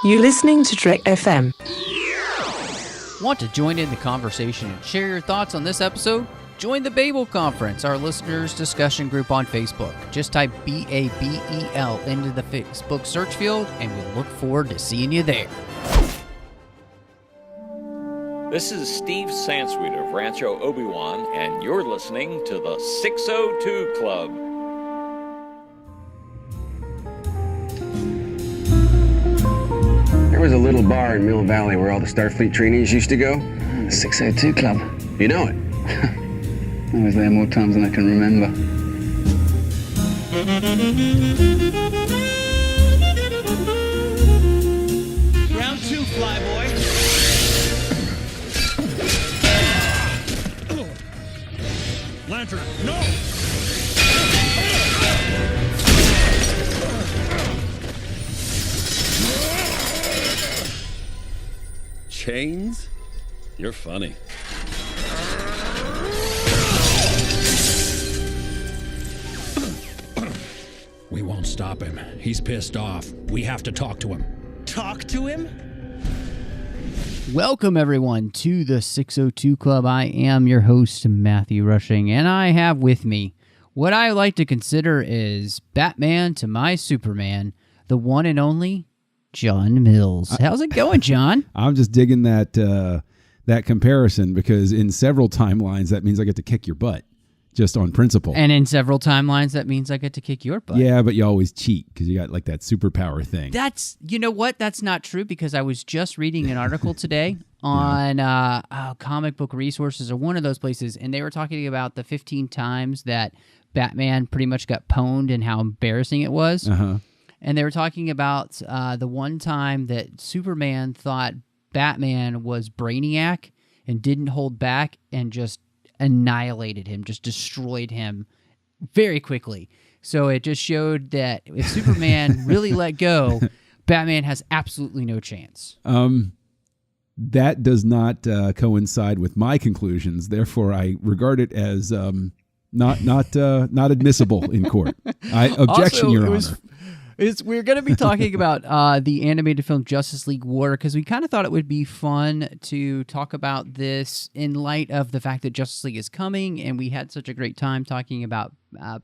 You're listening to Trek FM. Want to join in the conversation and share your thoughts on this episode? Join the Babel Conference, our listeners' discussion group on Facebook. Just type BABEL into the Facebook search field, and we look forward to seeing you there. This is Steve Sansweet of Rancho Obi-Wan, and you're listening to the 602 Club. There was a little bar in Mill Valley where all the Starfleet trainees used to go. The 602 Club. You know it. I was there more times than I can remember. Round two, flyboy. Lantern, no! Chains? You're funny. We won't stop him. He's pissed off. We have to talk to him. Talk to him? Welcome, everyone, to the 602 Club. I am your host, Matthew Rushing, and I have with me what I like to consider is Batman to my Superman, the one and only John Mills. How's it going, John? I'm just digging that comparison because in several timelines, that means I get to kick your butt. Just on principle. And in several timelines, that means I get to kick your butt. Yeah, but you always cheat because you got like that superpower thing. You know what? That's not true because I was just reading an article today on comic book resources or one of those places, and they were talking about the 15 times that Batman pretty much got pwned and how embarrassing it was. Uh-huh. And they were talking about the one time that Superman thought Batman was Brainiac and didn't hold back and just annihilated him, just destroyed him very quickly. So it just showed that if Superman really let go, Batman has absolutely no chance. That does not coincide with my conclusions. Therefore, I regard it as not admissible in court. Objection, Also, Your Honor. We're going to be talking about the animated film Justice League War because we kind of thought it would be fun to talk about this in light of the fact that Justice League is coming, and we had such a great time talking about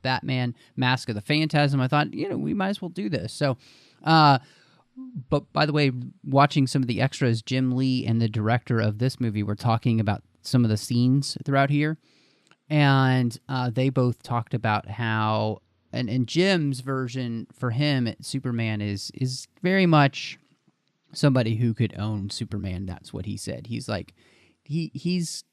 Batman Mask of the Phantasm. I thought, we might as well do this. So, but by the way, watching some of the extras, Jim Lee and the director of this movie were talking about some of the scenes throughout here, and they both talked about how And Jim's version for him, Superman is very much somebody who could own Superman. That's what he said. He's like, he's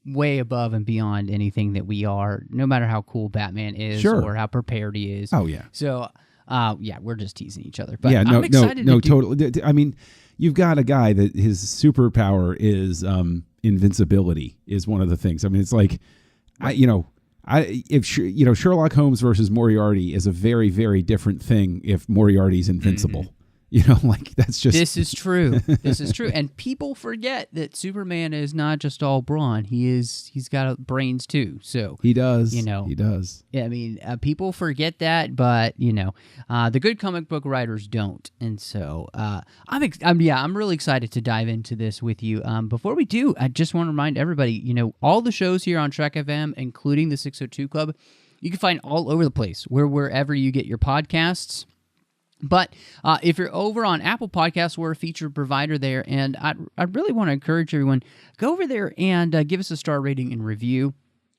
way above and beyond anything that we are, no matter how cool Batman is or how prepared he is. Oh, yeah. So, we're just teasing each other. But yeah, I'm excited totally. I mean, you've got a guy that his superpower is invincibility is one of the things. I mean, it's like, Sherlock Holmes versus Moriarty is a very, very different thing if Moriarty's invincible. That's just... This is true. This is true. And people forget that Superman is not just all brawn. He's got brains too. So he does. He does. Yeah, I mean, people forget that, but the good comic book writers don't. And so I'm really excited to dive into this with you. Before we do, I just want to remind everybody, all the shows here on Trek FM, including the 602 Club, you can find all over the place, wherever you get your podcasts. But if you're over on Apple Podcasts, we're a featured provider there, and I really want to encourage everyone, go over there and give us a star rating and review.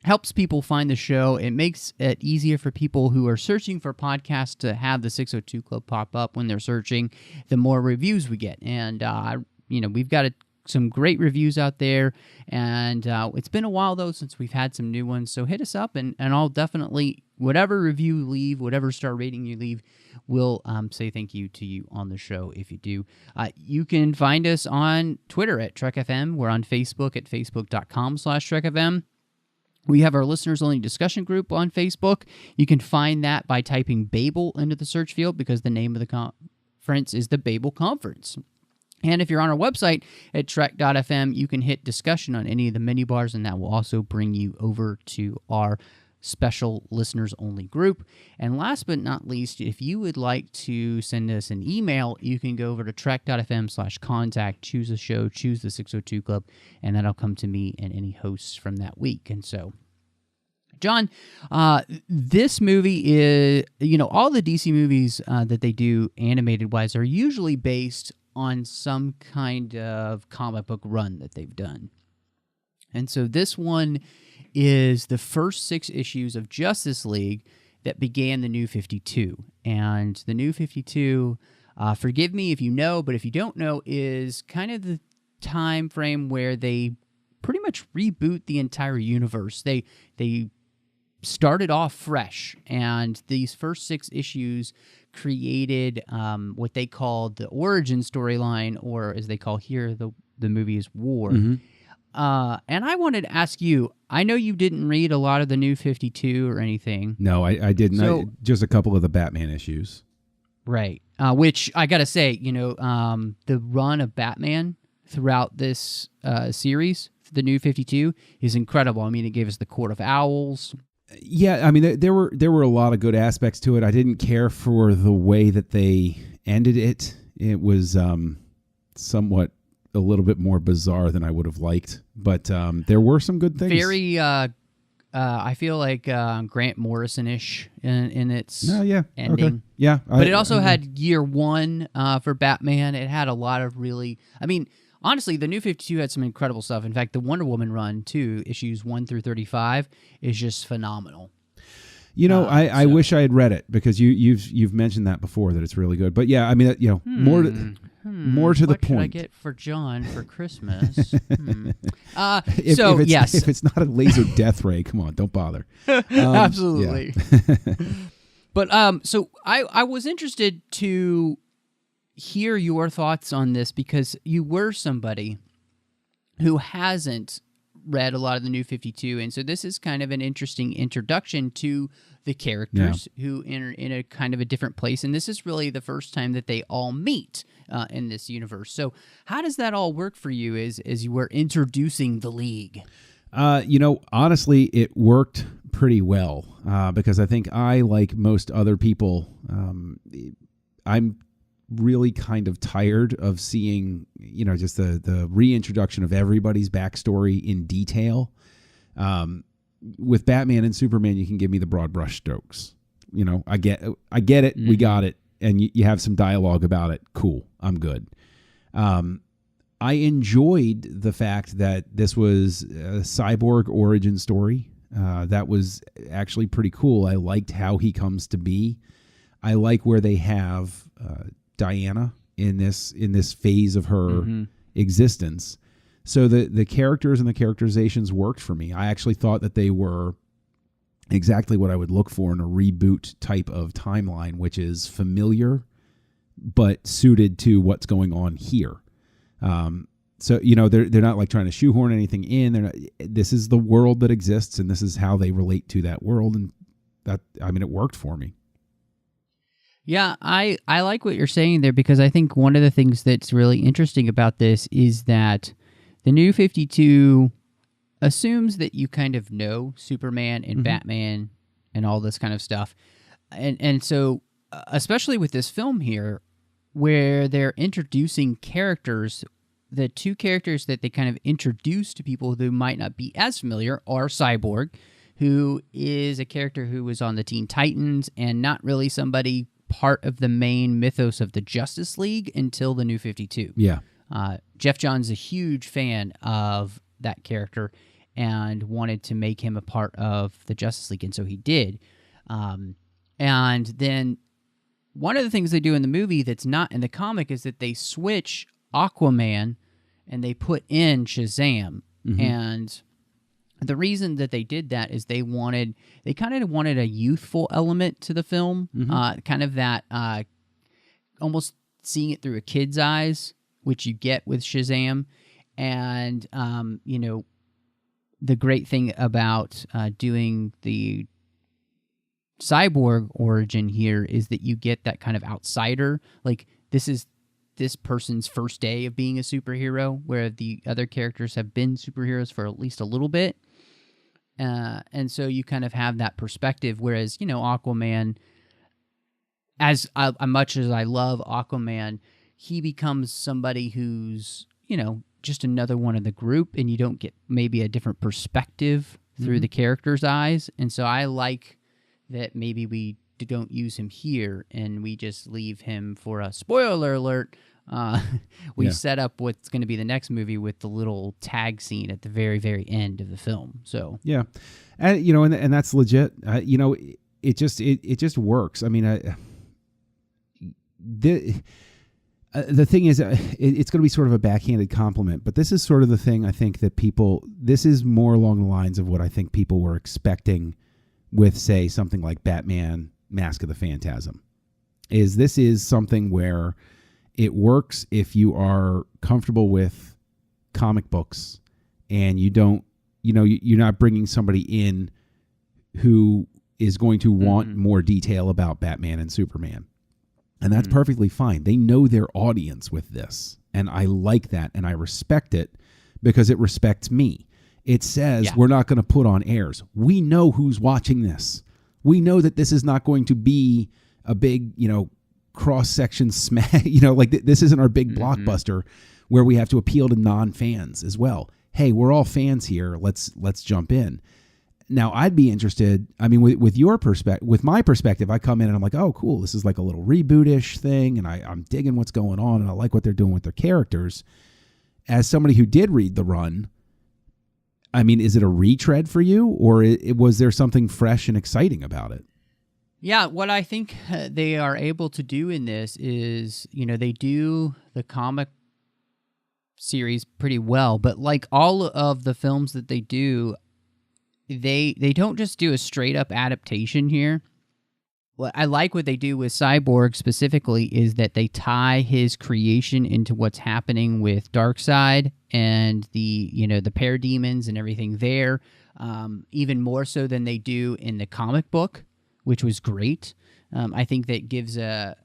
Helps people find the show. It makes it easier for people who are searching for podcasts to have the 602 Club pop up when they're searching, the more reviews we get. And, we've got some great reviews out there, and it's been a while, though, since we've had some new ones. So hit us up, and I'll definitely, whatever review you leave, whatever star rating you leave, we'll say thank you to you on the show if you do. You can find us on Twitter at TrekFM. We're on Facebook at facebook.com/TrekFM. We have our listeners-only discussion group on Facebook. You can find that by typing Babel into the search field because the name of the conference is the Babel Conference. And if you're on our website at trek.fm, you can hit discussion on any of the menu bars, and that will also bring you over to our special listeners-only group. And last but not least, if you would like to send us an email, you can go over to trek.fm/contact, choose a show, choose the 602 Club, and that'll come to me and any hosts from that week. And so, John, this movie is, all the DC movies that they do animated-wise are usually based on some kind of comic book run that they've done. And so this one is the first 6 issues of Justice League that began the New 52. And the New 52, forgive me if you know, but if you don't know, is kind of the time frame where they pretty much reboot the entire universe. They started off fresh, and these first 6 issues created what they called the origin storyline, or as they call here, the movie is War. Mm-hmm. And I wanted to ask you, I know you didn't read a lot of the New 52 or anything. No, I didn't. So, just a couple of the Batman issues. Right. Which I got to say, the run of Batman throughout this series, the New 52, is incredible. I mean, it gave us the Court of Owls. Yeah, I mean, there were a lot of good aspects to it. I didn't care for the way that they ended it. It was somewhat a little bit more bizarre than I would have liked, but there were some good things. Very, I feel like Grant Morrison-ish in its ending. Okay. Yeah. But it also had year 1 for Batman. It had a lot of really, I mean, honestly, the New 52 had some incredible stuff. In fact, the Wonder Woman run, too, issues 1 through 35, is just phenomenal. I wish I had read it, because you've mentioned that before, that it's really good. But yeah, I mean, more to the point. What should I get for John for Christmas? If it's not a laser death ray, come on, don't bother. Absolutely. But so I was interested to hear your thoughts on this, because you were somebody who hasn't read a lot of the New 52, and so this is kind of an interesting introduction to the characters who enter in a kind of a different place, and this is really the first time that they all meet in this universe. So how does that all work for you as you were introducing the League? Honestly, it worked pretty well, because I think I, like most other people, I'm really kind of tired of seeing, just the reintroduction of everybody's backstory in detail. With Batman and Superman, you can give me the broad brush strokes. I get it. Mm-hmm. We got it. And you have some dialogue about it. Cool. I'm good. I enjoyed the fact that this was a Cyborg origin story. That was actually pretty cool. I liked how he comes to be. I like where they have Diana in this phase of her existence. So the characters and the characterizations worked for me. I actually thought that they were exactly what I would look for in a reboot type of timeline, which is familiar but suited to what's going on here. So they're not like trying to shoehorn anything in. They're not. This is the world that exists, and this is how they relate to that world, and it worked for me. Yeah, I like what you're saying there, because I think one of the things that's really interesting about this is that the New 52 assumes that you kind of know Superman and Batman and all this kind of stuff. And so, especially with this film here, where they're introducing characters, the 2 characters that they kind of introduce to people who might not be as familiar are Cyborg, who is a character who was on the Teen Titans and not really somebody part of the main mythos of the Justice League until the New 52. Yeah. Geoff Johns is a huge fan of that character and wanted to make him a part of the Justice League, and so he did. And then one of the things they do in the movie that's not in the comic is that they switch Aquaman and they put in Shazam. And the reason that they did that is they kind of wanted a youthful element to the film, kind of that almost seeing it through a kid's eyes, which you get with Shazam. And, the great thing about doing the Cyborg origin here is that you get that kind of outsider. Like, this is this person's first day of being a superhero, where the other characters have been superheroes for at least a little bit. And so you kind of have that perspective, whereas, Aquaman, as much as I love Aquaman, he becomes somebody who's, just another one of the group, and you don't get maybe a different perspective through the character's eyes. And so I like that maybe we don't use him here and we just leave him for a spoiler alert. We set up what's going to be the next movie with the little tag scene at the very, very end of the film. So yeah, and and that's legit. It just works. I mean, the thing is, it's going to be sort of a backhanded compliment, but this is sort of the thing I think that this is more along the lines of what I think people were expecting with, say, something like Batman: Mask of the Phantasm. This is something where it works if you are comfortable with comic books and you don't, you're not bringing somebody in who is going to want more detail about Batman and Superman. And that's perfectly fine. They know their audience with this. And I like that. And I respect it because it respects me. It says we're not going to put on airs. We know who's watching this. We know that this is not going to be a big, cross-section smash. This isn't our big blockbuster where we have to appeal to non-fans as well. Hey, we're all fans here. Let's jump in. Now, I'd be interested. I mean, with your perspective, with my perspective, I come in and I'm like, oh, cool. This is like a little reboot-ish thing, and I'm digging what's going on, and I like what they're doing with their characters. As somebody who did read the run, I mean, is it a retread for you, or was there something fresh and exciting about it? Yeah, what I think they are able to do in this is, they do the comic series pretty well, but like all of the films that they do, they don't just do a straight up adaptation here. What I like what they do with Cyborg specifically is that they tie his creation into what's happening with Darkseid and the parademons and everything there, even more so than they do in the comic book, which was great. I think that gives a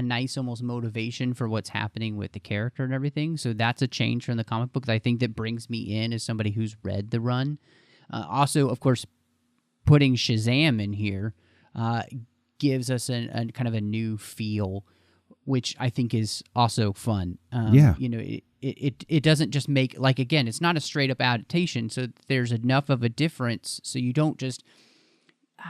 nice almost motivation for what's happening with the character and everything. So that's a change from the comic book that I think that brings me in as somebody who's read the run. Also, of course, putting Shazam in here gives us a kind of a new feel, which I think is also fun. It doesn't just make, like, again, it's not a straight up adaptation, so there's enough of a difference so you don't just,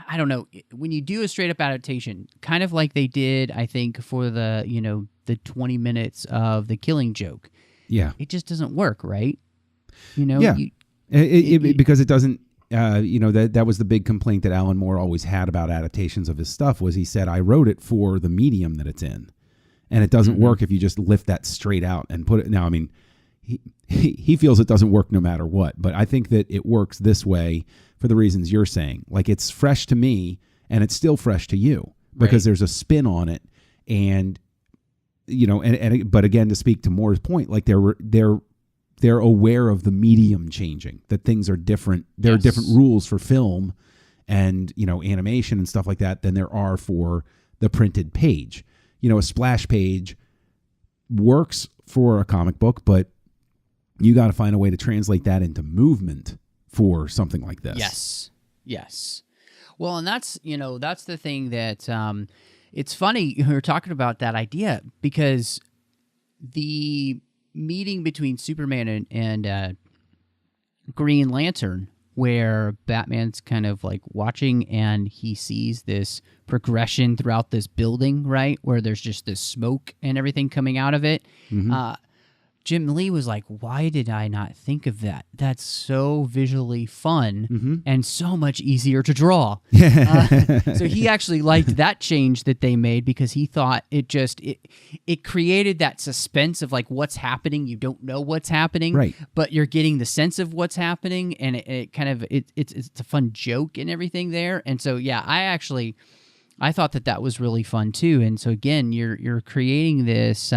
I don't know, when you do a straight up adaptation, kind of like they did, I think, for the 20 minutes of The Killing Joke. Yeah. It just doesn't work, right? Because it doesn't, that was the big complaint that Alan Moore always had about adaptations of his stuff, was he said, I wrote it for the medium that it's in. And it doesn't work if you just lift that straight out and put it. Now, I mean, he feels it doesn't work no matter what, but I think that it works this way for the reasons you're saying. Like, it's fresh to me and it's still fresh to you because there's a spin on it. And, but again, to speak to Moore's point, like they're aware of the medium changing, that things are different. There are different rules for film and, animation and stuff like that than there are for the printed page. A splash page works for a comic book, but you got to find a way to translate that into movement for something like this. Yes. Well, and that's the thing that it's funny we were talking about that idea, because the meeting between Superman and Green Lantern, where Batman's kind of like watching and he sees this progression throughout this building, right, where there's just this smoke and everything coming out of it. Jim Lee was like, why did I not think of that? That's so visually fun and so much easier to draw. So he actually liked that change that they made, because he thought it created that suspense of like what's happening. You don't know what's happening, right, but you're getting the sense of what's happening, and it's a fun joke and everything there. And so I thought that was really fun too. And so again, you're creating this.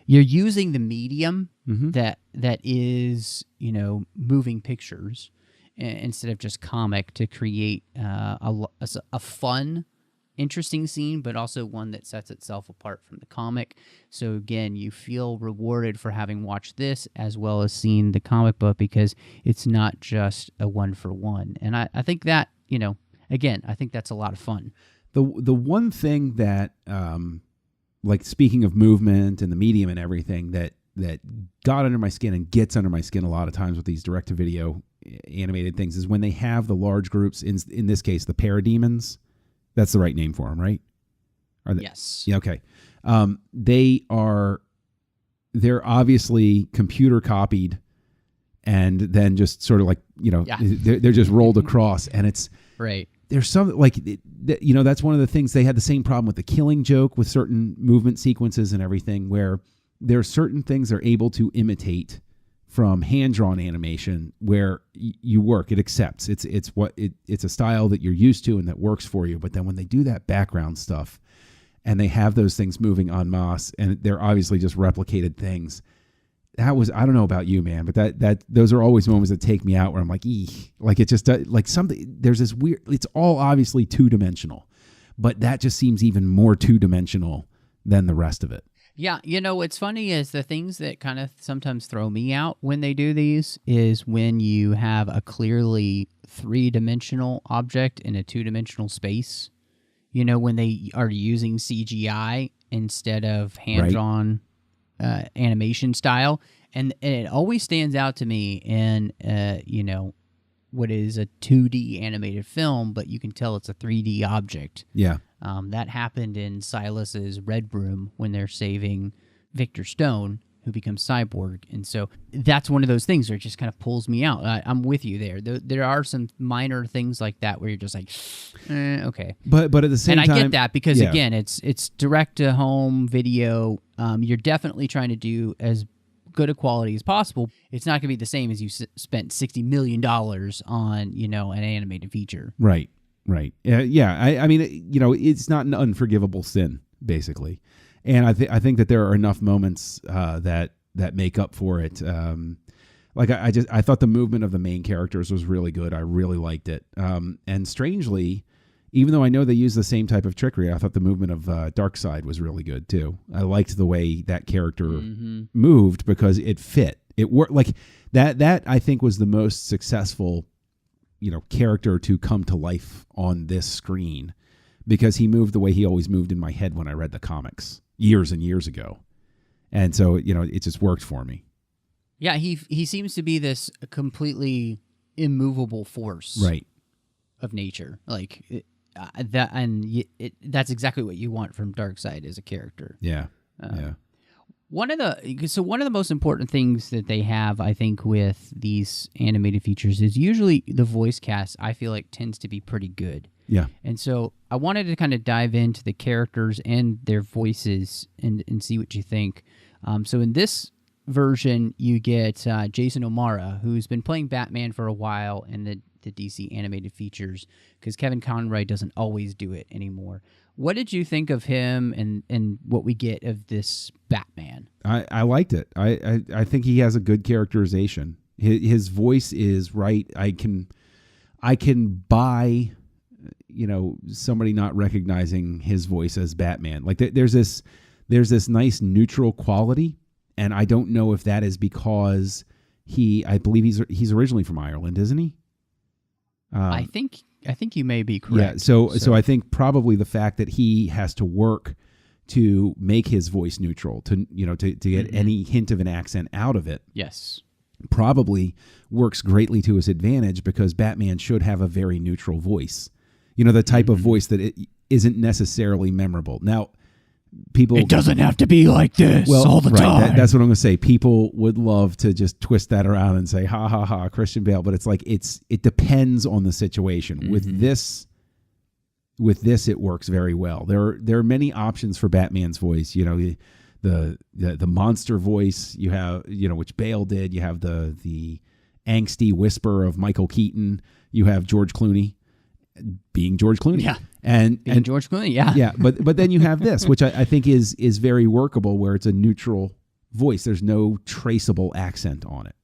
You're using the medium that is, moving pictures instead of just comic to create a fun interesting scene, but also one that sets itself apart from the comic. So again, you feel rewarded for having watched this as well as seen the comic book, because it's not just a 1-for-1. And I think that, again, I think that's a lot of fun. The one thing that, like speaking of movement and the medium and everything, that got under my skin and gets under my skin a lot of times with these direct-to-video animated things is when they have the large groups, in this case, the parademons. That's the right name for them, right? Yes. Yeah, okay. They're obviously computer copied and then just sort of like, they're just rolled across, and it's right. There's some that's one of the things. They had the same problem with the Killing Joke with certain movement sequences and everything, where there are certain things they're able to imitate from hand-drawn animation where you work. It accepts. It's a style that you're used to and that works for you. But then when they do that background stuff and they have those things moving en masse and they're obviously just replicated things, that was, I don't know about you, man, but that those are always moments that take me out where I'm like, like it just like something, there's this weird, it's all obviously two-dimensional, but that just seems even more two-dimensional than the rest of it. Yeah, what's funny is the things that kind of sometimes throw me out when they do these is when you have a clearly three-dimensional object in a two-dimensional space. When they are using CGI instead of hand-drawn animation style. And it always stands out to me in, what is a 2D animated film, but you can tell it's a 3D object. Yeah. That happened in Silas's Red Room when they're saving Victor Stone, who becomes Cyborg. And so that's one of those things where it just kind of pulls me out. I'm with you there. There are some minor things like that where you're just like, okay. But at the same time... And I get that because, again, it's direct-to-home video. You're definitely trying to do as good a quality as possible. It's not going to be the same as you spent $60 million on, an animated feature. Right. I mean, it's not an unforgivable sin, basically. And I think that there are enough moments that make up for it. I thought the movement of the main characters was really good. I really liked it. And strangely, even though I know they use the same type of trickery, I thought the movement of Darkseid was really good too. I liked the way that character moved because it fit. It worked like that. That I think was the most successful, character to come to life on this screen, because he moved the way he always moved in my head when I read the comics years and years ago. And so, it just worked for me. Yeah, he seems to be this completely immovable force, right, of nature. Like that, and that's exactly what you want from Darkseid as a character. Yeah, One of the most important things that they have, I think, with these animated features is usually the voice cast, I feel like, tends to be pretty good. Yeah. And so I wanted to kind of dive into the characters and their voices and see what you think. So in this version, you get Jason O'Mara, who's been playing Batman for a while in the DC animated features, because Kevin Conroy doesn't always do it anymore. What did you think of him and what we get of this Batman? I liked it. I think he has a good characterization. His voice is right. I can buy, somebody not recognizing his voice as Batman. Like there's this nice neutral quality, and I don't know if that is because I believe he's originally from Ireland, isn't he? I think you may be correct. Yeah, so I think probably the fact that he has to work to make his voice neutral, to get any hint of an accent out of it. Yes. Probably works greatly to his advantage, because Batman should have a very neutral voice. The type of voice that it isn't necessarily memorable. Now, it doesn't have to be like this all the time. That's what I'm going to say. People would love to just twist that around and say, ha, ha, ha, Christian Bale. But it's like, it depends on the situation. Mm-hmm. With this, it works very well. There are many options for Batman's voice. The monster voice you have, which Bale did. You have the angsty whisper of Michael Keaton. You have George Clooney being George Clooney. Yeah. And George Clooney, yeah. Yeah, but then you have this, which I think is very workable, where it's a neutral voice. There's no traceable accent on it.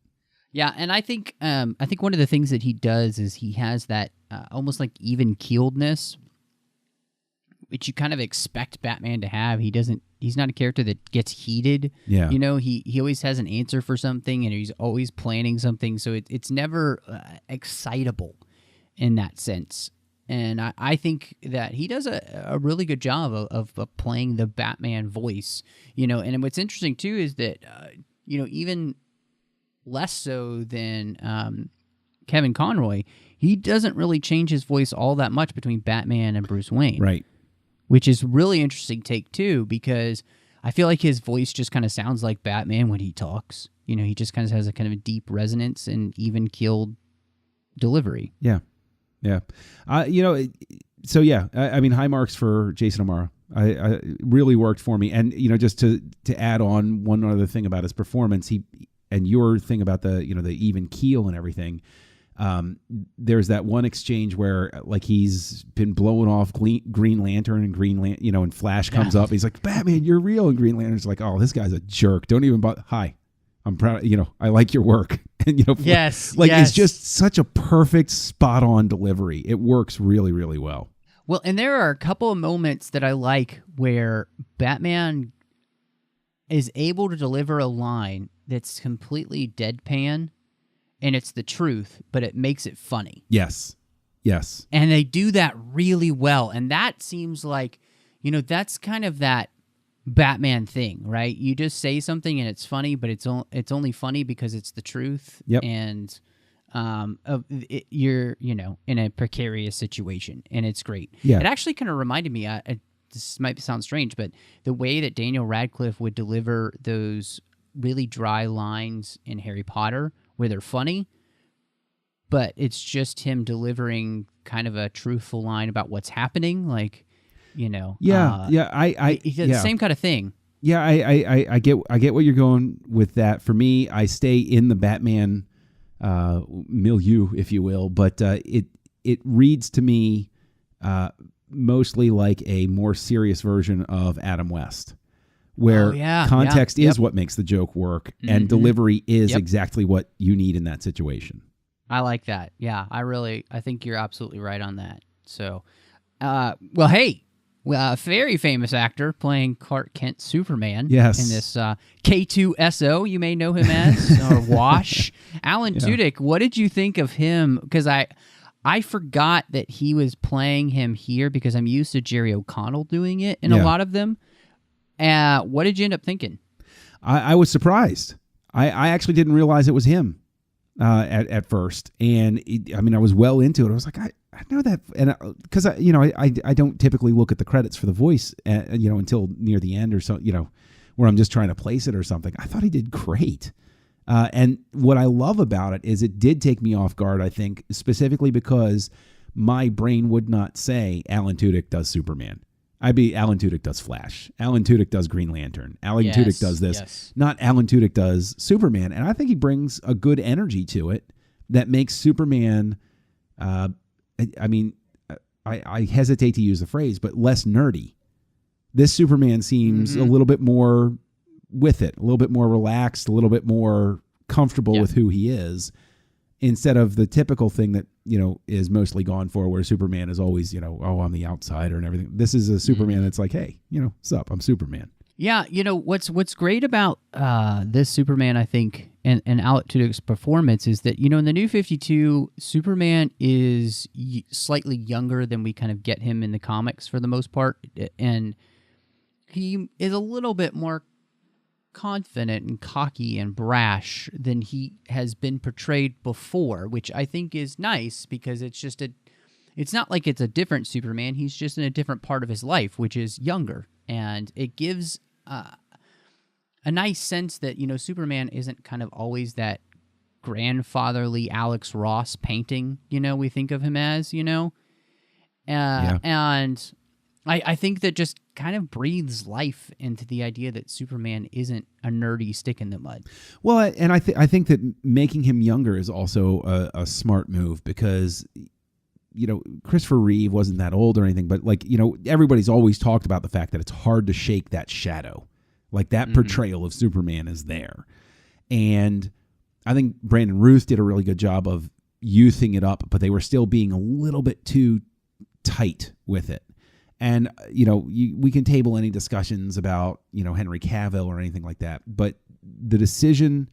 Yeah, and I think one of the things that he does is he has that almost like even keeledness which you kind of expect Batman to have. He's not a character that gets heated. Yeah. You know, he always has an answer for something, and he's always planning something. So it's never excitable in that sense. And I think that he does a really good job of playing the Batman voice, you know. And what's interesting, too, is that, you know, even less so than Kevin Conroy, he doesn't really change his voice all that much between Batman and Bruce Wayne. Right. Which is really interesting take, too, because I feel like his voice just kind of sounds like Batman when he talks. You know, he just kind of has a kind of a deep resonance and even-keeled delivery. Yeah. Yeah. You know, so yeah, I mean, high marks for Jason O'Mara. I really worked for me. And, you know, just to add on one other thing about his performance, and your thing about the, you know, the even keel and everything, there's that one exchange where like he's been blowing off Green Lantern and you know, and Flash comes up. He's like, Batman, you're real. And Green Lantern's like, oh, this guy's a jerk. Don't even bother. Hi, I'm proud. You know, I like your work. And, you know, yes, like yes. It's just such a perfect spot on delivery. It works really, really well. Well, and there are a couple of moments that I like where Batman is able to deliver a line that's completely deadpan, and it's the truth, but it makes it funny. Yes. Yes. And they do that really well. And that seems like, you know, that's kind of that Batman thing, right? You just say something and it's funny, but it's only funny because it's the truth. Yep. And you're, you know, in a precarious situation, and it's great. Yeah. It actually kind of reminded me, this might sound strange, but the way that Daniel Radcliffe would deliver those really dry lines in Harry Potter, where they're funny, but it's just him delivering kind of a truthful line about what's happening, like, you know. Yeah, he does the same kind of thing. Yeah, I get what you're going with that. For me, I stay in the Batman milieu, if you will, but it reads to me mostly like a more serious version of Adam West, where context is what makes the joke work, and delivery is exactly what you need in that situation. I like that. Yeah, I think you're absolutely right on that. So, well, hey, a very famous actor playing Clark Kent, Superman. Yes. In this K2SO, you may know him as, or Wash. Alan Tudyk, what did you think of him? Because I forgot that he was playing him here because I'm used to Jerry O'Connell doing it in a lot of them. What did you end up thinking? I was surprised. I actually didn't realize it was him at first. And I was well into it. I was like, I know that. And because I don't typically look at the credits for the voice, until near the end or so, where I'm just trying to place it or something. I thought he did great. And what I love about it is it did take me off guard, I think, specifically because my brain would not say Alan Tudyk does Superman. Alan Tudyk does Flash. Alan Tudyk does Green Lantern. Alan Tudyk does this. Yes. Not Alan Tudyk does Superman. And I think he brings a good energy to it that makes Superman, I hesitate to use the phrase, but less nerdy. This Superman seems a little bit more with it, a little bit more relaxed, a little bit more comfortable with who he is, instead of the typical thing that, is mostly gone for, where Superman is always, on the outsider and everything. This is a Superman that's like, hey, what's up? I'm Superman. Yeah, what's great about this Superman, I think, and Alan Tudyk's performance is that, in the New 52, Superman is slightly younger than we kind of get him in the comics for the most part, and he is a little bit more confident and cocky and brash than he has been portrayed before, which I think is nice because it's not like it's a different Superman. He's just in a different part of his life, which is younger, and it gives a nice sense that, Superman isn't kind of always that grandfatherly Alex Ross painting, we think of him as, and I think that just kind of breathes life into the idea that Superman isn't a nerdy stick in the mud. Well, and I think that making him younger is also a smart move because, Christopher Reeve wasn't that old or anything, but everybody's always talked about the fact that it's hard to shake that shadow. Like that portrayal of Superman is there. And I think Brandon Routh did a really good job of youthing it up, but they were still being a little bit too tight with it. And, we can table any discussions about, Henry Cavill or anything like that. But the decision,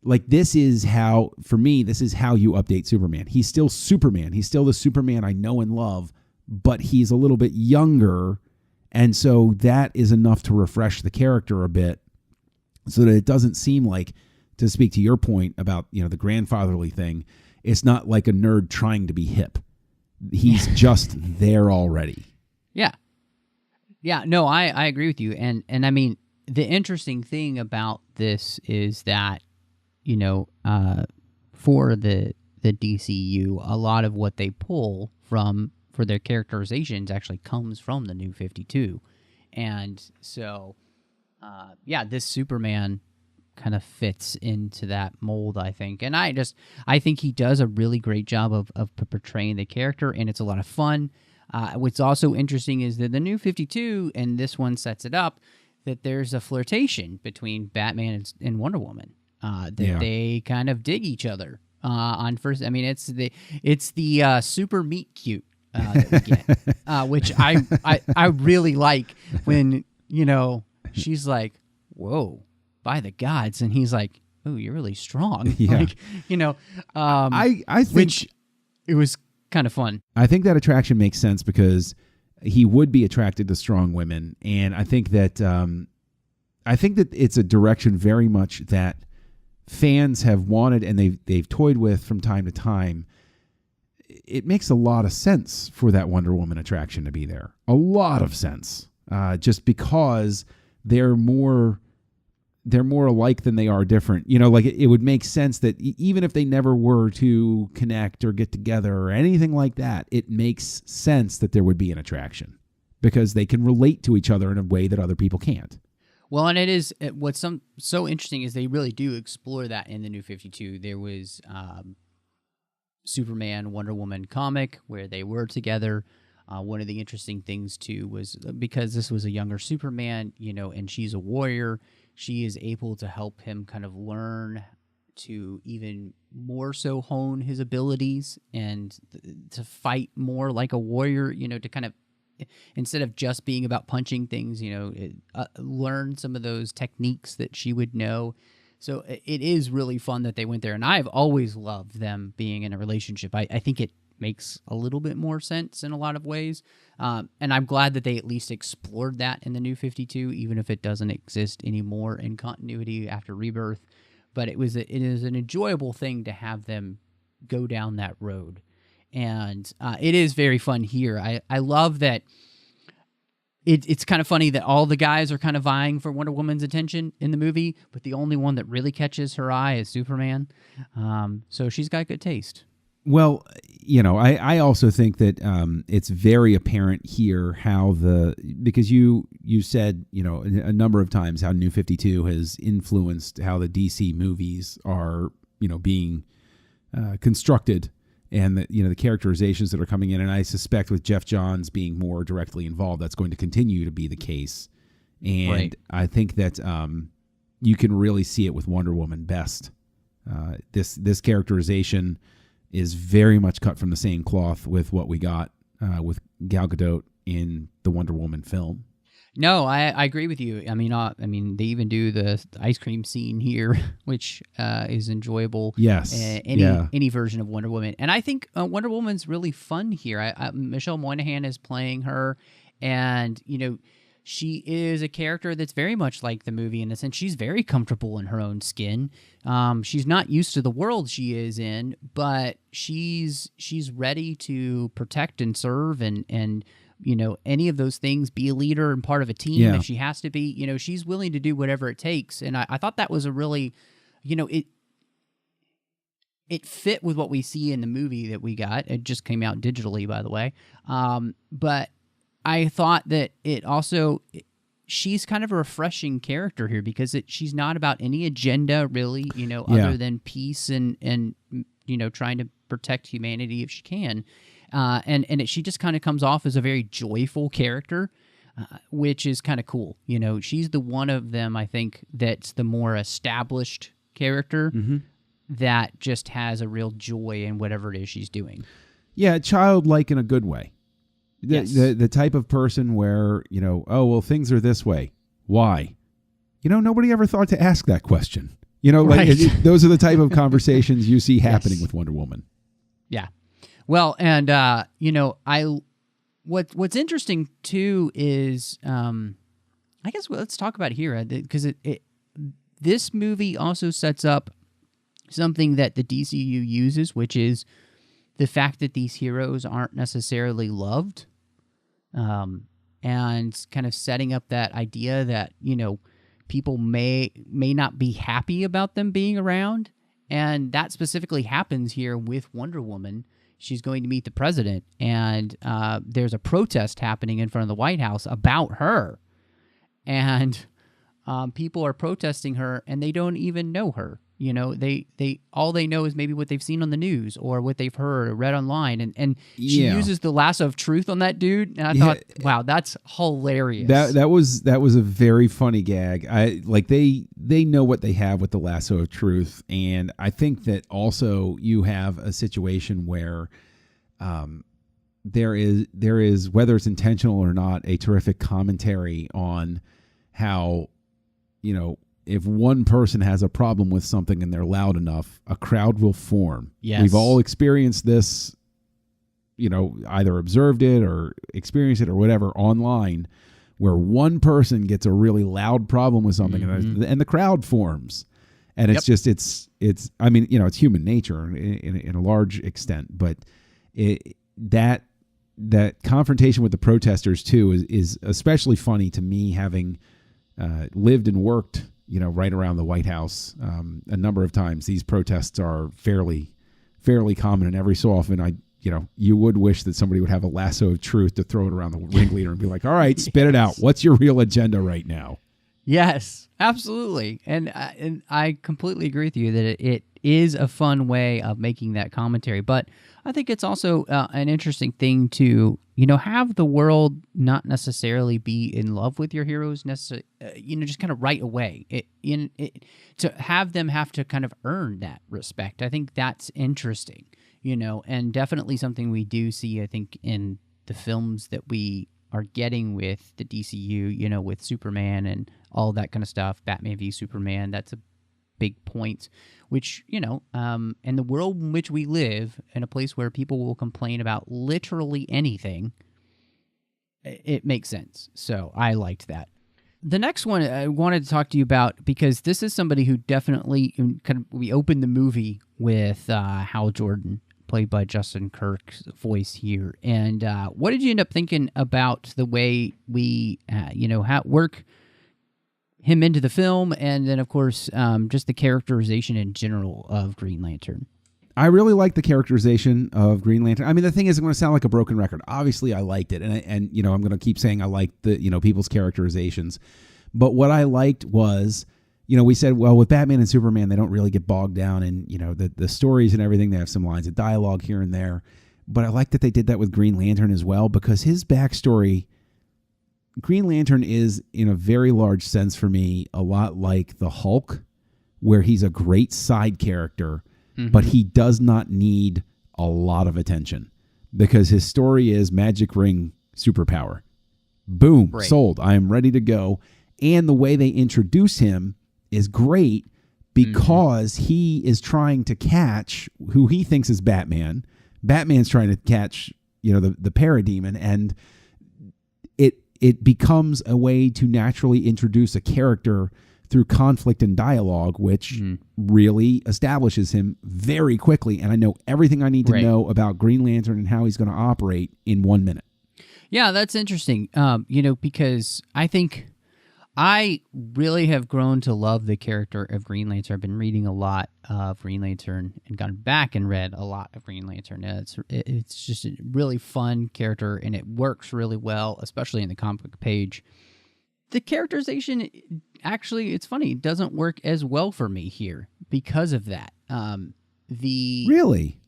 this is how you update Superman. He's still Superman. He's still the Superman I know and love, but he's a little bit younger. And so that is enough to refresh the character a bit so that it doesn't seem like, to speak to your point about, the grandfatherly thing, it's not like a nerd trying to be hip. He's just there already. Yeah. Yeah, no, I agree with you. And I mean, the interesting thing about this is that, for the DCU, a lot of what they pull from for their characterizations actually comes from the New 52. And so, this Superman kind of fits into that mold, I think. And I think he does a really great job of portraying the character, and it's a lot of fun. What's also interesting is that the New 52, and this one sets it up, that there's a flirtation between Batman and Wonder Woman. They kind of dig each other on first. I mean, it's the super meet cute that we get, which I really like when she's like, "Whoa, by the gods," and he's like, "Oh, you're really strong." Yeah. I think which it was kind of fun. I think that attraction makes sense because he would be attracted to strong women, and I think that it's a direction very much that fans have wanted and they've toyed with from time to time. It makes a lot of sense for that Wonder Woman attraction to be there. A lot of sense, just because they're more alike than they are different. It would make sense that even if they never were to connect or get together or anything like that, it makes sense that there would be an attraction because they can relate to each other in a way that other people can't. Well, and what's so interesting is they really do explore that in the New 52. There was Superman, Wonder Woman comic where they were together. One of the interesting things too was because this was a younger Superman, and she's a warrior, she is able to help him kind of learn to even more so hone his abilities and to fight more like a warrior, to kind of, instead of just being about punching things, learn some of those techniques that she would know. So it is really fun that they went there. And I've always loved them being in a relationship. I think it makes a little bit more sense in a lot of ways. And I'm glad that they at least explored that in the New 52, even if it doesn't exist anymore in continuity after Rebirth. But it is an enjoyable thing to have them go down that road. And it is very fun here. I love that it's kind of funny that all the guys are kind of vying for Wonder Woman's attention in the movie, but the only one that really catches her eye is Superman. So she's got good taste. Well, I also think that it's very apparent here how because you said, a number of times how New 52 has influenced how the DC movies are, being constructed. And the characterizations that are coming in, and I suspect with Geoff Johns being more directly involved, that's going to continue to be the case. And right. I think that you can really see it with Wonder Woman best. This characterization is very much cut from the same cloth with what we got with Gal Gadot in the Wonder Woman film. No, I agree with you. I mean, they even do the ice cream scene here, which is enjoyable. Yes, any version of Wonder Woman, and I think Wonder Woman's really fun here. Michelle Monaghan is playing her, and she is a character that's very much like the movie in a sense. She's very comfortable in her own skin. She's not used to the world she is in, but she's ready to protect and serve and. Any of those things, be a leader and part of a team if she has to be, she's willing to do whatever it takes. And I thought that was a really, it fit with what we see in the movie that we got. It just came out digitally, by the way. But I thought that she's kind of a refreshing character here because she's not about any agenda really, other than peace and trying to protect humanity if she can. She just kind of comes off as a very joyful character, which is kind of cool. She's the one of them, I think, that's the more established character that just has a real joy in whatever it is she's doing. Yeah, childlike in a good way. The type of person where, oh, well, things are this way. Why? Nobody ever thought to ask that question. Right. Those are the type of conversations you see happening with Wonder Woman. Yeah. Well, and, what's interesting, too, is, I guess let's talk about it here, because this movie also sets up something that the DCU uses, which is the fact that these heroes aren't necessarily loved, and kind of setting up that idea that, people may not be happy about them being around. And that specifically happens here with Wonder Woman. She's going to meet the president, and there's a protest happening in front of the White House about her. And people are protesting her, and they don't even know her. They all they know is maybe what they've seen on the news or what they've heard or read online, and she uses the lasso of truth on that dude, and I thought, wow, that's hilarious. That was a very funny gag. They know what they have with the lasso of truth, and I think that also you have a situation where there is whether it's intentional or not a terrific commentary on how if one person has a problem with something and they're loud enough, a crowd will form. Yes. We've all experienced this, either observed it or experienced it or whatever online, where one person gets a really loud problem with something and the crowd forms. And it's just, it's human nature in a large extent, but that confrontation with the protesters too is especially funny to me, having lived and worked right around the White House a number of times. These protests are fairly common, and every so often you would wish that somebody would have a lasso of truth to throw it around the ringleader and be like, all right, spit it out. What's your real agenda right now? Yes, absolutely. And I completely agree with you that it is a fun way of making that commentary. But I think it's also an interesting thing to, have the world not necessarily be in love with your heroes, just kind of right away. To have them have to kind of earn that respect. I think that's interesting, and definitely something we do see, I think, in the films that we are getting with the DCU, with Superman and all that kind of stuff, Batman v Superman, that's a big point, which, in the world in which we live, in a place where people will complain about literally anything, it makes sense. So I liked that. The next one I wanted to talk to you about, because this is somebody who definitely we opened the movie with Hal Jordan, played by Justin Kirk's voice here. And what did you end up thinking about the way we, work him into the film, and then, of course, just the characterization in general of Green Lantern? I really like the characterization of Green Lantern. I mean, the thing is, I'm going to sound like a broken record. Obviously, I liked it, and I'm going to keep saying I liked the people's characterizations. But what I liked was, we said, well, with Batman and Superman, they don't really get bogged down in the stories and everything. They have some lines of dialogue here and there, but I like that they did that with Green Lantern as well, because his backstory. Green Lantern is, in a very large sense for me, a lot like the Hulk, where he's a great side character, but he does not need a lot of attention, because his story is magic ring superpower. Boom, right. Sold. I am ready to go. And the way they introduce him is great, because he is trying to catch who he thinks is Batman. Batman's trying to catch, the parademon, and it becomes a way to naturally introduce a character through conflict and dialogue, which really establishes him very quickly. And I know everything I need to know about Green Lantern and how he's going to operate in 1 minute. Yeah, that's interesting. Because I think I really have grown to love the character of Green Lantern. I've been reading a lot of Green Lantern and gone back and read a lot of Green Lantern. It's just a really fun character, and it works really well, especially in the comic book page. The characterization, actually, it's funny, it doesn't work as well for me here because of that. Really?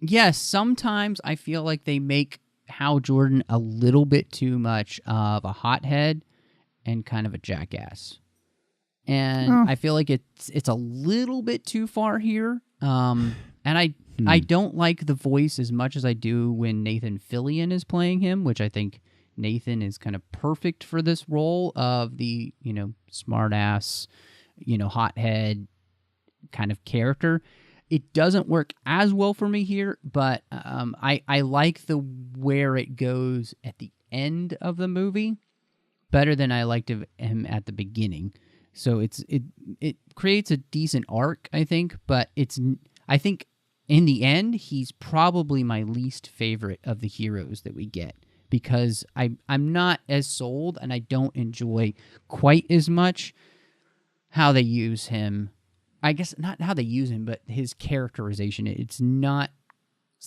Yes, sometimes I feel like they make Hal Jordan a little bit too much of a hothead and kind of a jackass. And I feel like it's a little bit too far here. And I don't like the voice as much as I do when Nathan Fillion is playing him, which I think Nathan is kind of perfect for this role of the, smart ass, hothead kind of character. It doesn't work as well for me here, but I like where it goes at the end of the movie better than I liked him at the beginning. So it creates a decent arc, I think, but I think in the end he's probably my least favorite of the heroes that we get, because I'm not as sold and I don't enjoy quite as much how they use him. I guess not how they use him, but his characterization. It's not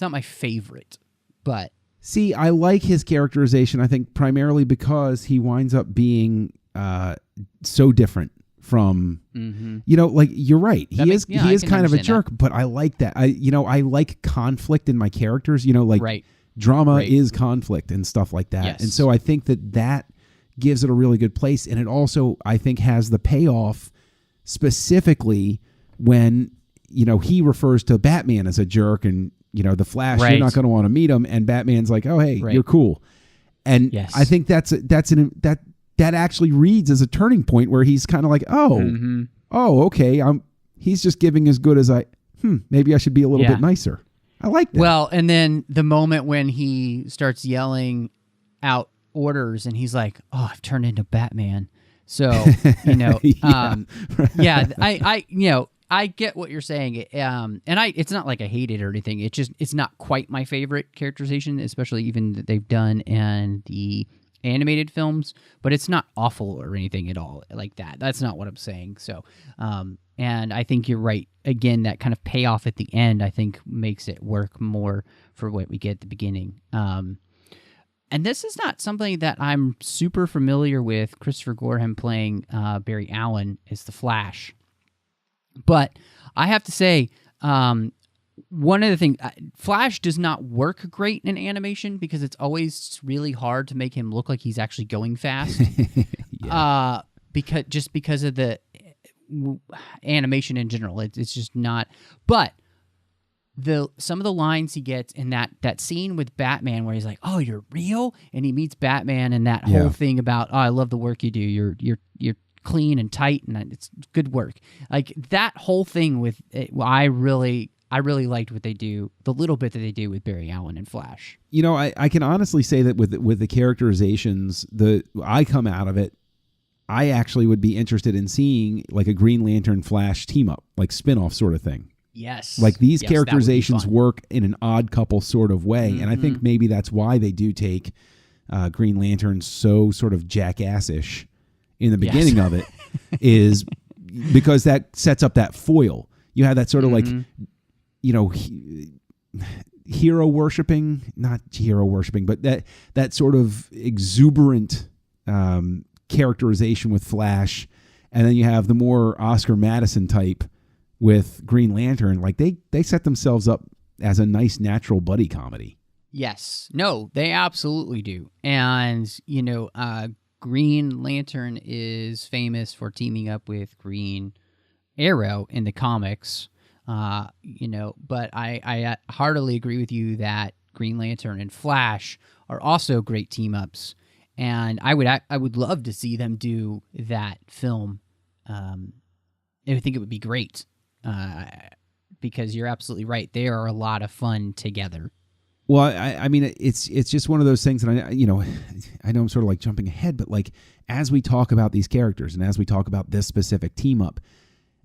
my favorite, but see, I like his characterization. I think primarily because he winds up being so different from, like you're right. He is kind of a jerk, but I like that. I like conflict in my characters. Drama is conflict and stuff like that. Yes. And so I think that gives it a really good place, and it also I think has the payoff specifically when he refers to Batman as a jerk, and the Flash, you're not going to want to meet him, and Batman's like, oh hey, you're cool, and I think that actually reads as a turning point where he's kind of like, okay, he's just giving as good as maybe I should be a little bit nicer. I like that. Well, and then the moment when he starts yelling out orders and he's like, oh, I've turned into Batman. So, I get what you're saying. And it's not like I hate it or anything. It's not quite my favorite characterization, especially even that they've done in the animated films, but it's not awful or anything at all like that. That's not what I'm saying. So, and I think you're right. Again, that kind of payoff at the end, I think makes it work more for what we get at the beginning. And this is not something that I'm super familiar with, Christopher Gorham playing Barry Allen as the Flash. But I have to say, one of the things, Flash does not work great in animation because it's always really hard to make him look like he's actually going fast. Because of the animation in general, it's just not. But some of the lines he gets in that scene with Batman where he's like, "Oh, you're real," and he meets Batman, and that whole thing about, "Oh, I love the work you do. You're clean and tight, and it's good work." Like that whole thing with it, I really liked what they do, the little bit that they do with Barry Allen and Flash. I can honestly say that with the characterizations, I come out of it, I actually would be interested in seeing like a Green Lantern Flash team up, like spin-off sort of thing. Yes. Like these characterizations work in an odd couple sort of way. Mm-hmm. And I think maybe that's why they do take Green Lantern so sort of jackassish in the beginning of it, is because that sets up that foil. You have that sort of like, hero worshiping, not hero worshiping, but that sort of exuberant characterization with Flash. And then you have the more Oscar Madison type with Green Lantern. Like they set themselves up as a nice natural buddy comedy. Yes. No, they absolutely do. And, Green Lantern is famous for teaming up with Green Arrow in the comics, but I heartily agree with you that Green Lantern and Flash are also great team-ups, and I would love to see them do that film. I think it would be great, because you're absolutely right. They are a lot of fun together. Well, I mean, it's just one of those things, and I know I'm sort of like jumping ahead, but like as we talk about these characters and as we talk about this specific team up,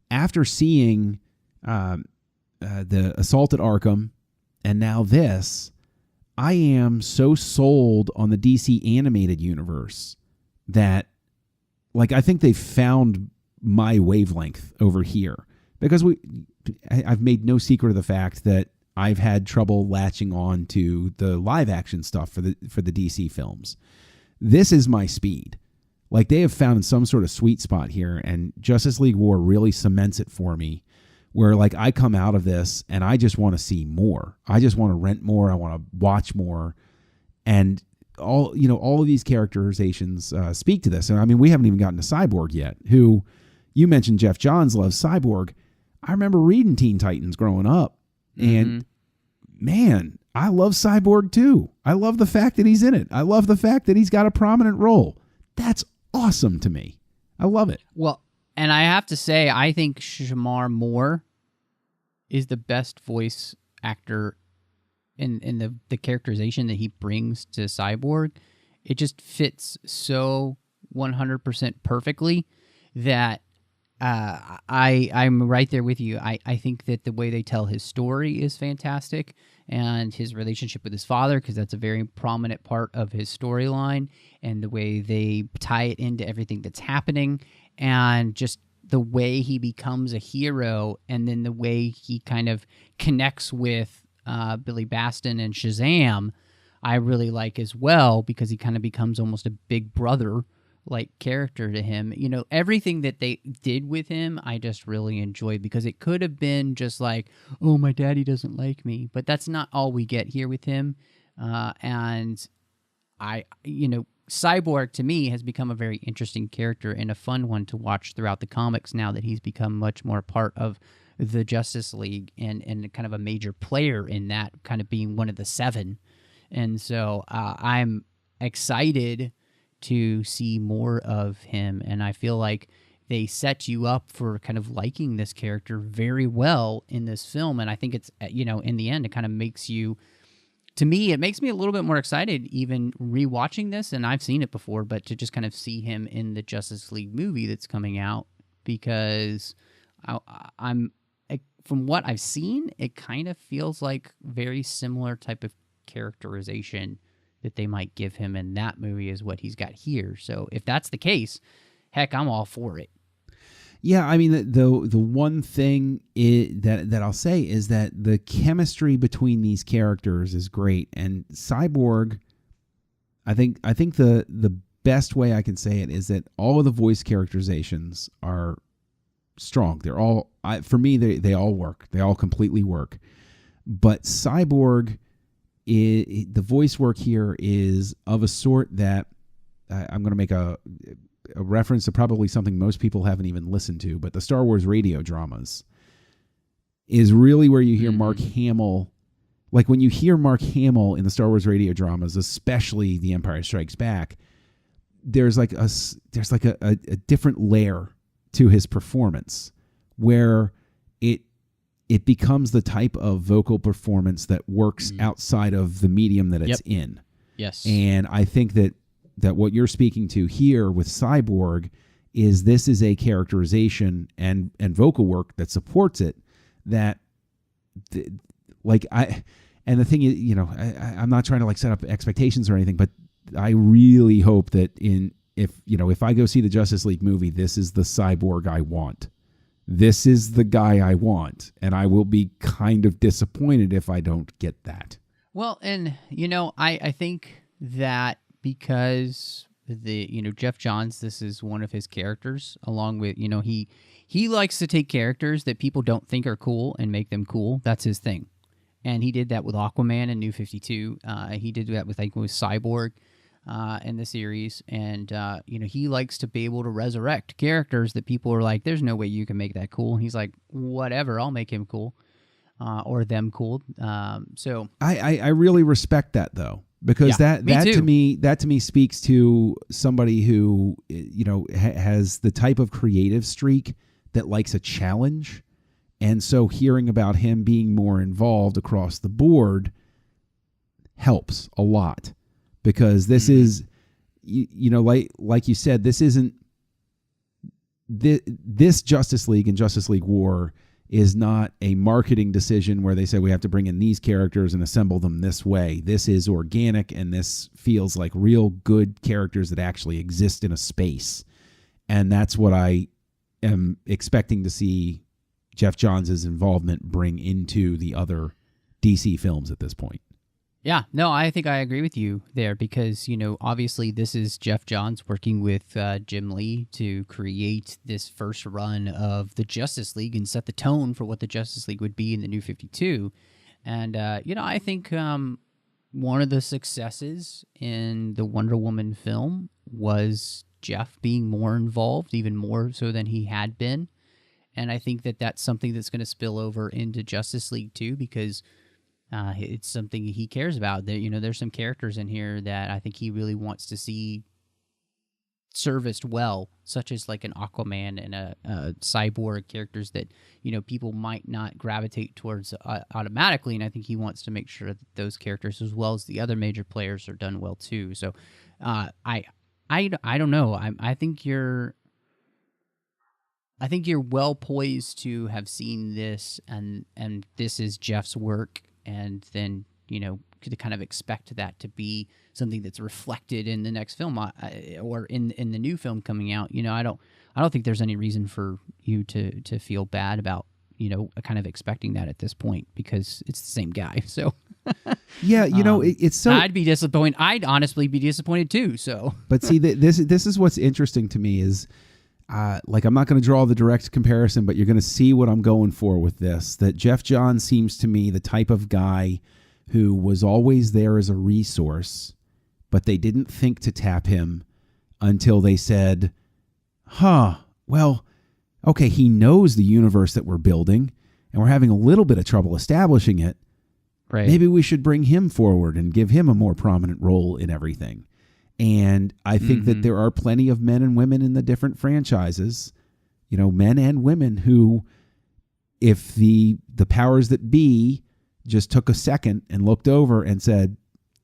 after seeing the Assault at Arkham and now this, I am so sold on the DC animated universe that, like, I think they've found my wavelength over here, because I've made no secret of the fact that I've had trouble latching on to the live action stuff for the DC films. This is my speed. Like, they have found some sort of sweet spot here, and Justice League War really cements it for me, where like I come out of this and I just want to see more. I just want to rent more. I want to watch more. And all of these characterizations speak to this. And I mean, we haven't even gotten to Cyborg yet, who you mentioned Geoff Johns loves Cyborg. I remember reading Teen Titans growing up. And man, I love Cyborg too. I love the fact that he's in it. I love the fact that he's got a prominent role. That's awesome to me. I love it. Well, and I have to say, I think Shamar Moore is the best voice actor in the characterization that he brings to Cyborg. It just fits so 100% perfectly that I'm right there with you. I think that the way they tell his story is fantastic, and his relationship with his father, because that's a very prominent part of his storyline, and the way they tie it into everything that's happening, and just the way he becomes a hero, and then the way he kind of connects with Billy Baston and Shazam, I really like as well, because he kind of becomes almost a big brother like character to him. You know, everything that they did with him, I just really enjoyed, because it could have been just like, oh, my daddy doesn't like me, but that's not all we get here with him. And Cyborg to me has become a very interesting character and a fun one to watch throughout the comics now that he's become much more part of the Justice League and kind of a major player in that, kind of being one of the seven. And so I'm excited to see more of him, and I feel like they set you up for kind of liking this character very well in this film, and I think it's, in the end, it kind of makes you, to me, it makes me a little bit more excited even rewatching this, and I've seen it before, but to just kind of see him in the Justice League movie that's coming out, because I'm from what I've seen, it kind of feels like very similar type of characterization that they might give him in that movie is what he's got here. So if that's the case, heck, I'm all for it. Yeah, I mean, the one thing that I'll say is that the chemistry between these characters is great, and Cyborg, I think the best way I can say it is that all of the voice characterizations are strong. They're all, for me, they all work. They all completely work. But Cyborg, the voice work here is of a sort that I'm going to make a reference to probably something most people haven't even listened to, but the Star Wars radio dramas is really where you hear Mark Hamill. Like when you hear Mark Hamill in the Star Wars radio dramas, especially The Empire Strikes Back, there's like a different layer to his performance where it becomes the type of vocal performance that works outside of the medium that it's in. Yes. And I think that what you're speaking to here with Cyborg is this is a characterization and vocal work that supports it, that and the thing is, I'm not trying to like set up expectations or anything, but I really hope that if I go see the Justice League movie, this is the Cyborg I want. This is the guy I want, and I will be kind of disappointed if I don't get that. Well, and, I think that because Geoff Johns, this is one of his characters, along with, he likes to take characters that people don't think are cool and make them cool. That's his thing. And he did that with Aquaman in New 52. He did that with Cyborg in the series, and he likes to be able to resurrect characters that people are like, there's no way you can make that cool, and he's like, whatever, I'll make him cool, or them cool. So I really respect that, though, because that to me speaks to somebody who has the type of creative streak that likes a challenge, and so hearing about him being more involved across the board helps a lot. Because this is, like you said, this isn't, this Justice League and Justice League War is not a marketing decision where they say we have to bring in these characters and assemble them this way. This is organic, and this feels like real good characters that actually exist in a space. And that's what I am expecting to see Geoff Johns' involvement bring into the other DC films at this point. Yeah, no, I think I agree with you there, because, obviously this is Geoff Johns working with Jim Lee to create this first run of the Justice League and set the tone for what the Justice League would be in the New 52. And, I think one of the successes in the Wonder Woman film was Geoff being more involved, even more so than he had been. And I think that that's something that's going to spill over into Justice League too, because It's something he cares about. There's some characters in here that I think he really wants to see serviced well, such as like an Aquaman and a Cyborg, characters that people might not gravitate towards automatically, and I think he wants to make sure that those characters, as well as the other major players, are done well too. So I don't know. I think you're well poised to have seen this, and this is Geoff's work, and then to kind of expect that to be something that's reflected in the next film or in the new film coming out. I don't think there's any reason for you to feel bad about kind of expecting that at this point, because it's the same guy. So yeah, it's so. I'd be disappointed. I'd honestly be disappointed too. So, but see, this is what's interesting to me is. Like, I'm not going to draw the direct comparison, but you're going to see what I'm going for with this. That Geoff Johns seems to me the type of guy who was always there as a resource, but they didn't think to tap him until they said, well, okay, he knows the universe that we're building, and we're having a little bit of trouble establishing it. Right. Maybe we should bring him forward and give him a more prominent role in everything. And I think that there are plenty of men and women in the different franchises, men and women who, if the powers that be just took a second and looked over and said,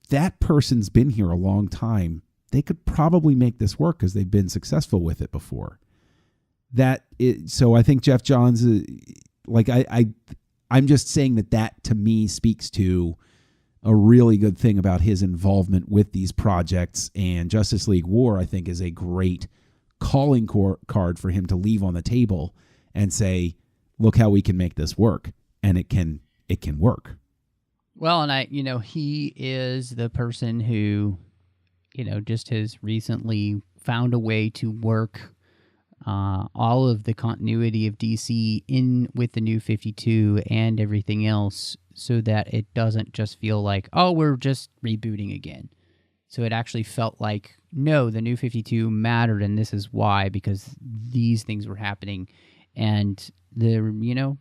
that person's been here a long time, they could probably make this work because they've been successful with it before. So I think Geoff Johns, I'm just saying that to me speaks to a really good thing about his involvement with these projects, and Justice League War, I think, is a great calling card for him to leave on the table and say, look how we can make this work. And it can work. Well, and he is the person who, just has recently found a way to work all of the continuity of DC in with the New 52 and everything else, so that it doesn't just feel like, oh, we're just rebooting again. So it actually felt like, no, the New 52 mattered, and this is why, because these things were happening. And the,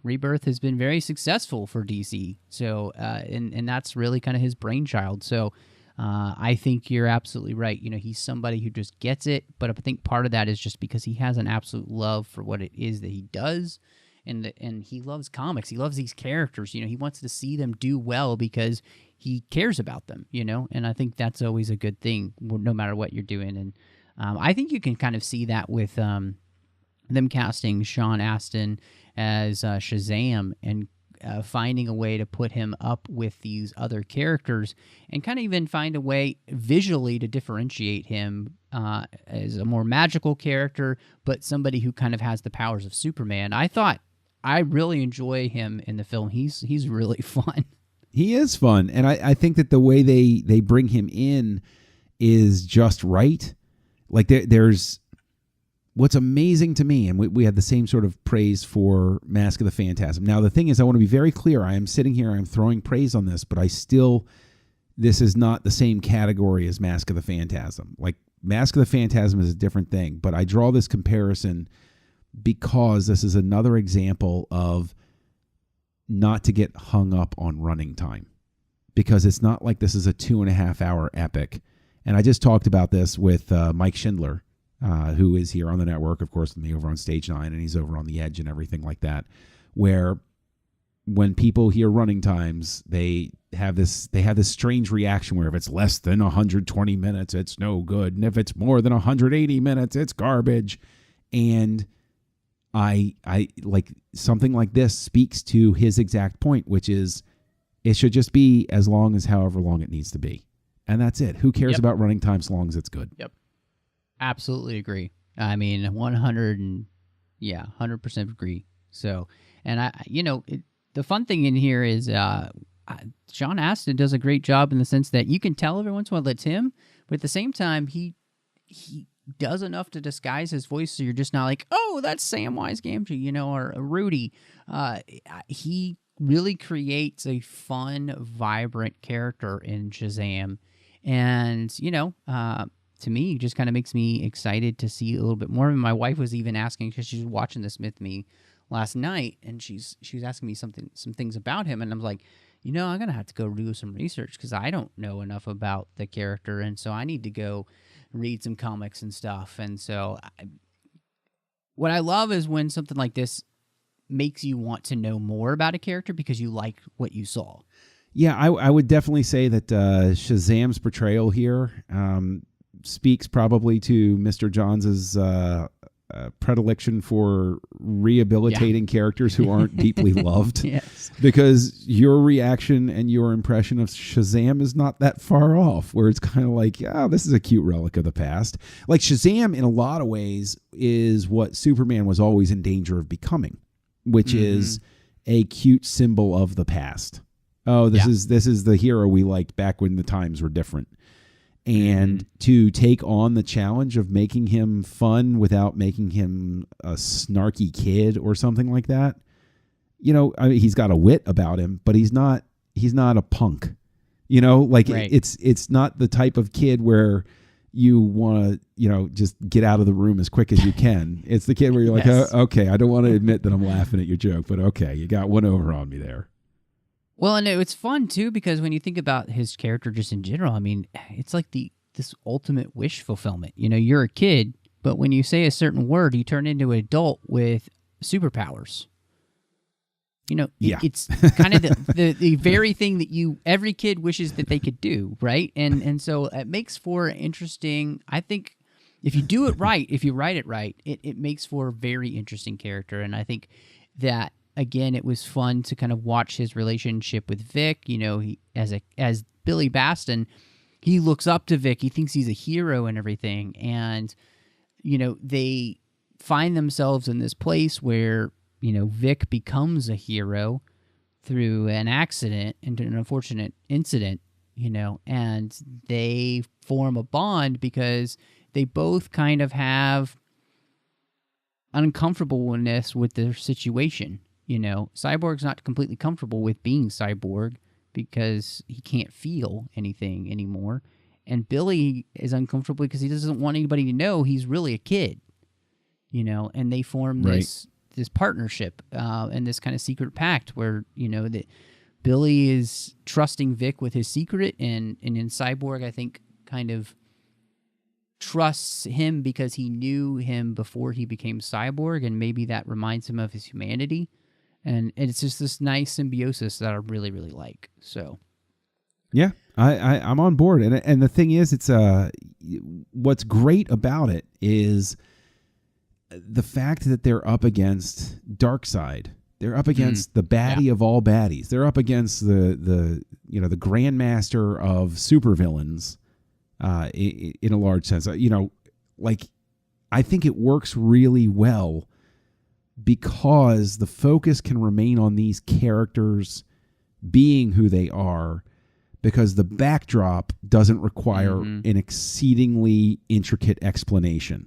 rebirth has been very successful for DC. So, and that's really kind of his brainchild. So I think you're absolutely right. He's somebody who just gets it, but I think part of that is just because he has an absolute love for what it is that he does. And he loves comics. He loves these characters. He wants to see them do well because he cares about them, and I think that's always a good thing, no matter what you're doing. And I think you can kind of see that with them casting Sean Astin as Shazam and finding a way to put him up with these other characters, and kind of even find a way visually to differentiate him as a more magical character, but somebody who kind of has the powers of Superman. I really enjoy him in the film. He's really fun. He is fun. And I think that the way they bring him in is just right. Like there's what's amazing to me, and we had the same sort of praise for Mask of the Phantasm. Now, the thing is, I want to be very clear. I am sitting here, I'm throwing praise on this, but this is not the same category as Mask of the Phantasm. Like, Mask of the Phantasm is a different thing, but I draw this comparison because this is another example of not to get hung up on running time, because it's not like this is a 2.5 hour epic. And I just talked about this with Mike Schindler, who is here on the network, of course, with me over on Stage 9, and he's over on The Edge and everything like that, where when people hear running times, they have this strange reaction where if it's less than 120 minutes, it's no good. And if it's more than 180 minutes, it's garbage. And I like something like this speaks to his exact point, which is it should just be as long as however long it needs to be. And that's it. Who cares about running time as long as it's good? Yep. Absolutely agree. I mean, 100% agree. So, and the fun thing in here is Sean Astin does a great job in the sense that you can tell every once in a while it's him, but at the same time, he does enough to disguise his voice so you're just not like, oh, that's Samwise Gamgee, or Rudy. He really creates a fun, vibrant character in Shazam. And, to me, it just kind of makes me excited to see a little bit more. My wife was even asking, because she was watching this with me last night, and she was asking me some things about him, and I'm like, I'm going to have to go do some research because I don't know enough about the character, and so I need to go read some comics and stuff. And so what I love is when something like this makes you want to know more about a character because you like what you saw. Yeah, I would definitely say that Shazam's portrayal here speaks probably to Mr. Johns' predilection for rehabilitating characters who aren't deeply loved. Yes. Because your reaction and your impression of Shazam is not that far off, where it's kind of like, this is a cute relic of the past. Like Shazam, in a lot of ways, is what Superman was always in danger of becoming, which is a cute symbol of the past. Oh, this is the hero we liked back when the times were different. And to take on the challenge of making him fun without making him a snarky kid or something like that. He's got a wit about him, but he's not a punk. It's not the type of kid where you want to, just get out of the room as quick as you can. It's the kid where you're like, okay, I don't want to admit that I'm laughing at your joke, but okay, you got one over on me there. Well, and it's fun, too, because when you think about his character just in general, I mean, it's like this ultimate wish fulfillment. You're a kid, but when you say a certain word, you turn into an adult with superpowers. It's kind of the very thing that every kid wishes that they could do, right? And so it makes for interesting, I think, if you do it right, if you write it right, it makes for a very interesting character. And I think that, again, it was fun to kind of watch his relationship with Vic. He as Billy Baston, he looks up to Vic. He thinks he's a hero and everything. And, they find themselves in this place where, Vic becomes a hero through an accident and an unfortunate incident, and they form a bond because they both kind of have uncomfortableness with their situation. Cyborg's not completely comfortable with being Cyborg because he can't feel anything anymore. And Billy is uncomfortable because he doesn't want anybody to know he's really a kid, and they form this partnership and this kind of secret pact where, that Billy is trusting Vic with his secret, and in Cyborg, I think, kind of trusts him because he knew him before he became Cyborg, and maybe that reminds him of his humanity. And it's just this nice symbiosis that I really, really like. So, yeah, I'm on board. And the thing is, it's what's great about it is the fact that they're up against Darkseid. They're up against the baddie of all baddies. They're up against the grandmaster of supervillains in a large sense. I think it works really well because the focus can remain on these characters being who they are, because the backdrop doesn't require an exceedingly intricate explanation.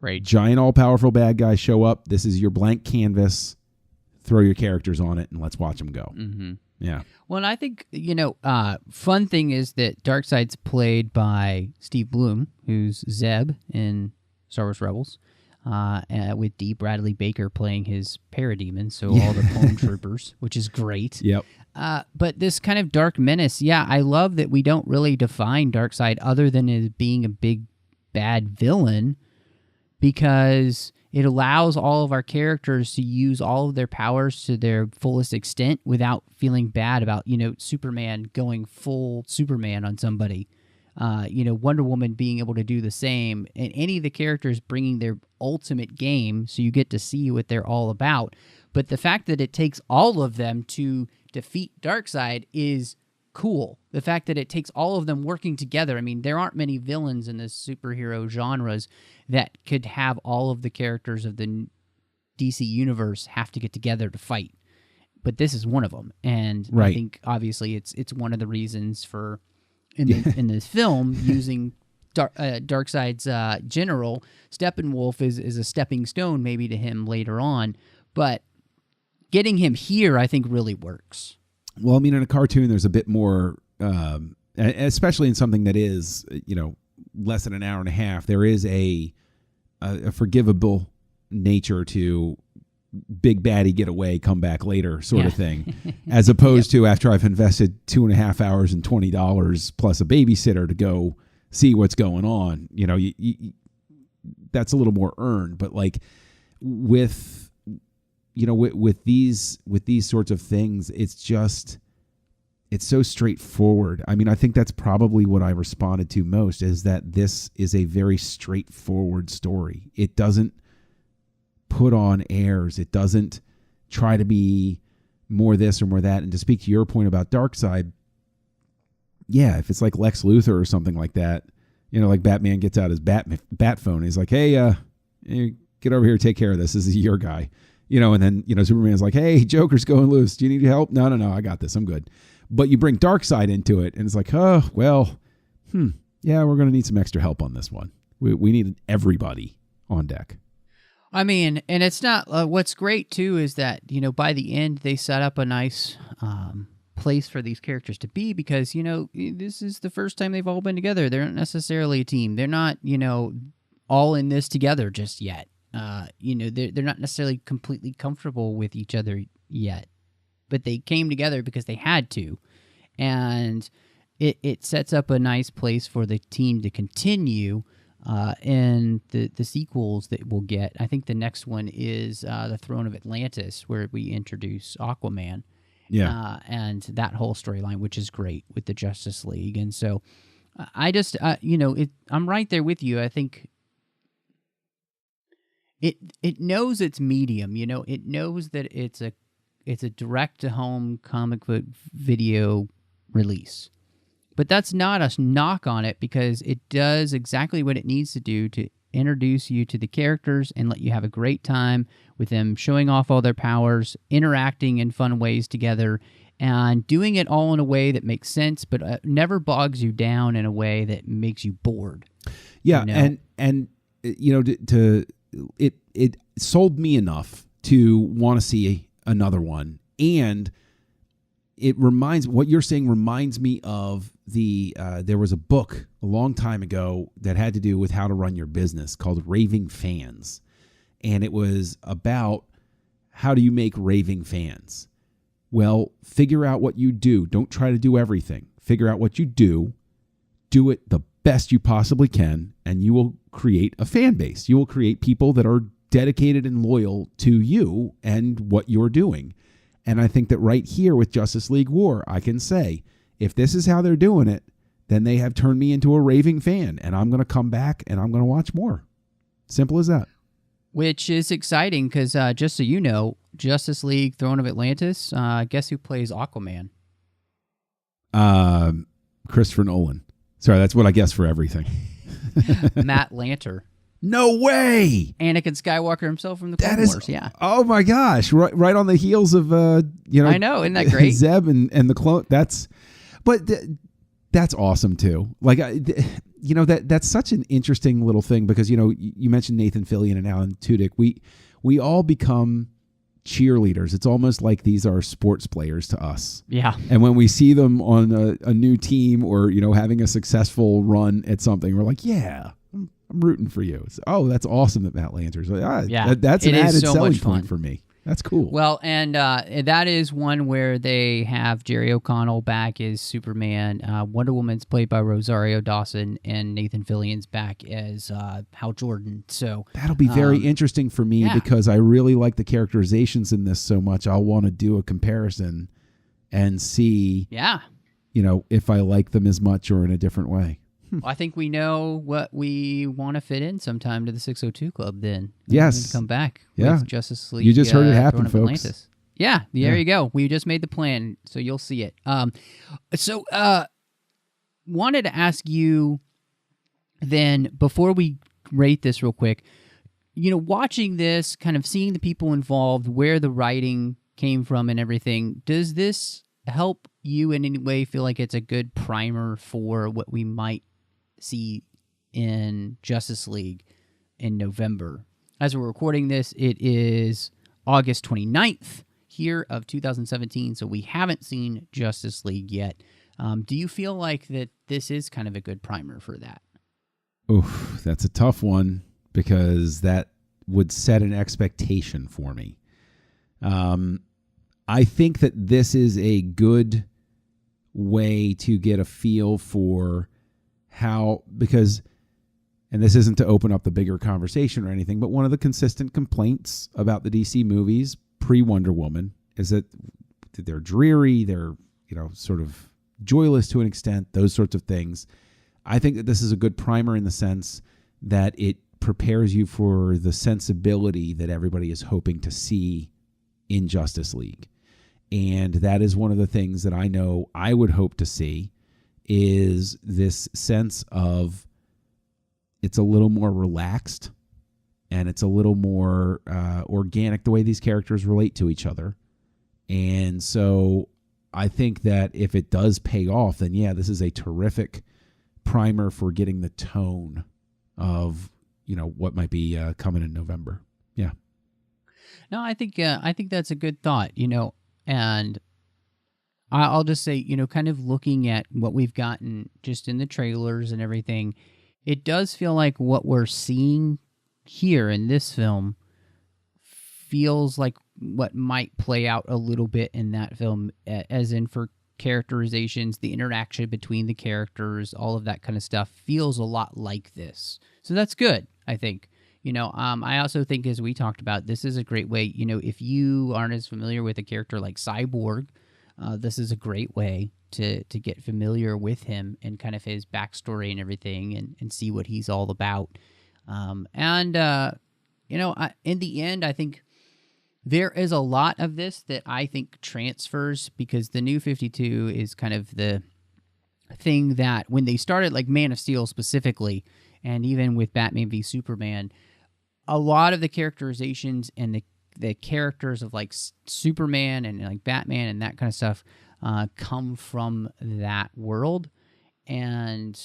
Right. Giant all-powerful bad guys show up. This is your blank canvas. Throw your characters on it and let's watch them go. Mm-hmm. Yeah. Well, and I think, fun thing is that Darkseid's played by Steve Bloom, who's Zeb in Star Wars Rebels. With D. Bradley Baker playing his parademon, so all the clone troopers, which is great. Yep. But this kind of dark menace, I love that we don't really define Darkseid other than as being a big bad villain, because it allows all of our characters to use all of their powers to their fullest extent without feeling bad about, Superman going full Superman on somebody. Wonder Woman being able to do the same, and any of the characters bringing their ultimate game, so you get to see what they're all about. But the fact that it takes all of them to defeat Darkseid is cool. The fact that it takes all of them working together. I mean, there aren't many villains in the superhero genres that could have all of the characters of the DC universe have to get together to fight. But this is one of them, and I think obviously it's one of the reasons for in this film using Darkseid's general Steppenwolf is a stepping stone maybe to him later on, but getting him here I think really works. Well, I mean, in a cartoon, there's a bit more, especially in something that is, less than an hour and a half. There is a forgivable nature to big baddie get away, come back later sort of thing, as opposed to after I've invested 2.5 hours and $20 plus a babysitter to go see what's going on. You know, that's a little more earned, but like with these sorts of things, it's so straightforward. I mean, I think that's probably what I responded to most, is that this is a very straightforward story. It doesn't put on airs. It doesn't try to be more this or more that. And to speak to your point about Darkseid, yeah, if it's like Lex Luthor or something like that, you know, like Batman gets out his bat phone. He's like, hey, get over here, take care of this. This is your guy. You know, and then, you know, Superman's like, hey, Joker's going loose. Do you need help? No, I got this. I'm good. But you bring Darkseid into it, and it's like, oh, well, yeah, we're going to need some extra help on this one. We need everybody on deck. I mean, and it's not, what's great too is that, you know, by the end, they set up a nice place for these characters to be, because, you know, this is the first time they've all been together. They're not necessarily a team. They're not, you know, all in this together just yet. You know, they're not necessarily completely comfortable with each other yet, but they came together because they had to. And it sets up a nice place for the team to continue in the sequels that we'll get. I think the next one is the Throne of Atlantis, where we introduce Aquaman. Yeah. And that whole storyline, which is great with the Justice League. And so I just, you know, I'm right there with you. I think it knows its medium, you know, it knows that it's a direct-to-home comic book video release. But that's not a knock on it, because it does exactly what it needs to do to introduce you to the characters and let you have a great time with them, showing off all their powers, interacting in fun ways together, and doing it all in a way that makes sense, but never bogs you down in a way that makes you bored. Yeah, you know? and you know, it sold me enough to want to see another one, and what you're saying reminds me of there was a book a long time ago that had to do with how to run your business called Raving Fans. And it was about how do you make raving fans? Well, figure out what you do. Don't try to do everything. Figure out what you do. Do it the best you possibly can, and you will create a fan base. You will create people that are dedicated and loyal to you and what you're doing. And I think that right here with Justice League War, I can say, if this is how they're doing it, then they have turned me into a raving fan, and I'm going to come back and I'm going to watch more. Simple as that. Which is exciting, because just so you know, Justice League Throne of Atlantis, guess who plays Aquaman? Christopher Nolan. Sorry, that's what I guess for everything. Matt Lanter. No way! Anakin Skywalker himself from the Clone Wars, yeah. Oh my gosh! Right on the heels of you know. I know, isn't that great? Zeb and the clone. That's awesome too. Like you know, that's such an interesting little thing, because you know, you mentioned Nathan Fillion and Alan Tudyk. We all become cheerleaders. It's almost like these are sports players to us. Yeah. And when we see them on a new team, or you know, having a successful run at something, we're like, yeah. I'm rooting for you. That's awesome that Matt Lanter's. Yeah, that's an added selling point for me. That's cool. Well, and that is one where they have Jerry O'Connell back as Superman. Wonder Woman's played by Rosario Dawson, and Nathan Fillion's back as Hal Jordan. So that'll be very interesting for me, because I really like the characterizations in this so much. I'll want to do a comparison and see, you know, if I like them as much or in a different way. Well, I think we know what we want to fit in sometime to the 602 Club then. Yes. Come back with Justice League. You just heard it happen, folks. Atlantis. Yeah, there you go. We just made the plan, so you'll see it. So wanted to ask you then, before we rate this real quick, you know, watching this, kind of seeing the people involved, where the writing came from and everything, does this help you in any way feel like it's a good primer for what we might see in Justice League in November? As we're recording this, it is August 29th here of 2017, so we haven't seen Justice League yet. Do you feel like that this is kind of a good primer for that? Oof, that's a tough one, because that would set an expectation for me. I think that this is a good way to get a feel for how, because, and this isn't to open up the bigger conversation or anything, but one of the consistent complaints about the DC movies pre-Wonder Woman is that they're dreary, they're, sort of joyless to an extent, those sorts of things. I think that this is a good primer in the sense that it prepares you for the sensibility that everybody is hoping to see in Justice League. And that is one of the things that I know I would hope to see, is this sense of it's a little more relaxed and it's a little more organic the way these characters relate to each other. And so I think that if it does pay off, then yeah, this is a terrific primer for getting the tone of, what might be coming in November. Yeah. No, I think that's a good thought, and I'll just say, kind of looking at what we've gotten just in the trailers and everything, it does feel like what we're seeing here in this film feels like what might play out a little bit in that film, as in for characterizations, the interaction between the characters, all of that kind of stuff feels a lot like this. So that's good, I think. I also think, as we talked about, this is a great way, if you aren't as familiar with a character like Cyborg, this is a great way to get familiar with him and kind of his backstory and everything, and see what he's all about. In the end, I think there is a lot of this that I think transfers, because the New 52 is kind of the thing that when they started, like Man of Steel specifically, and even with Batman v Superman, a lot of the characterizations and the characters of like Superman and like Batman and that kind of stuff come from that world. And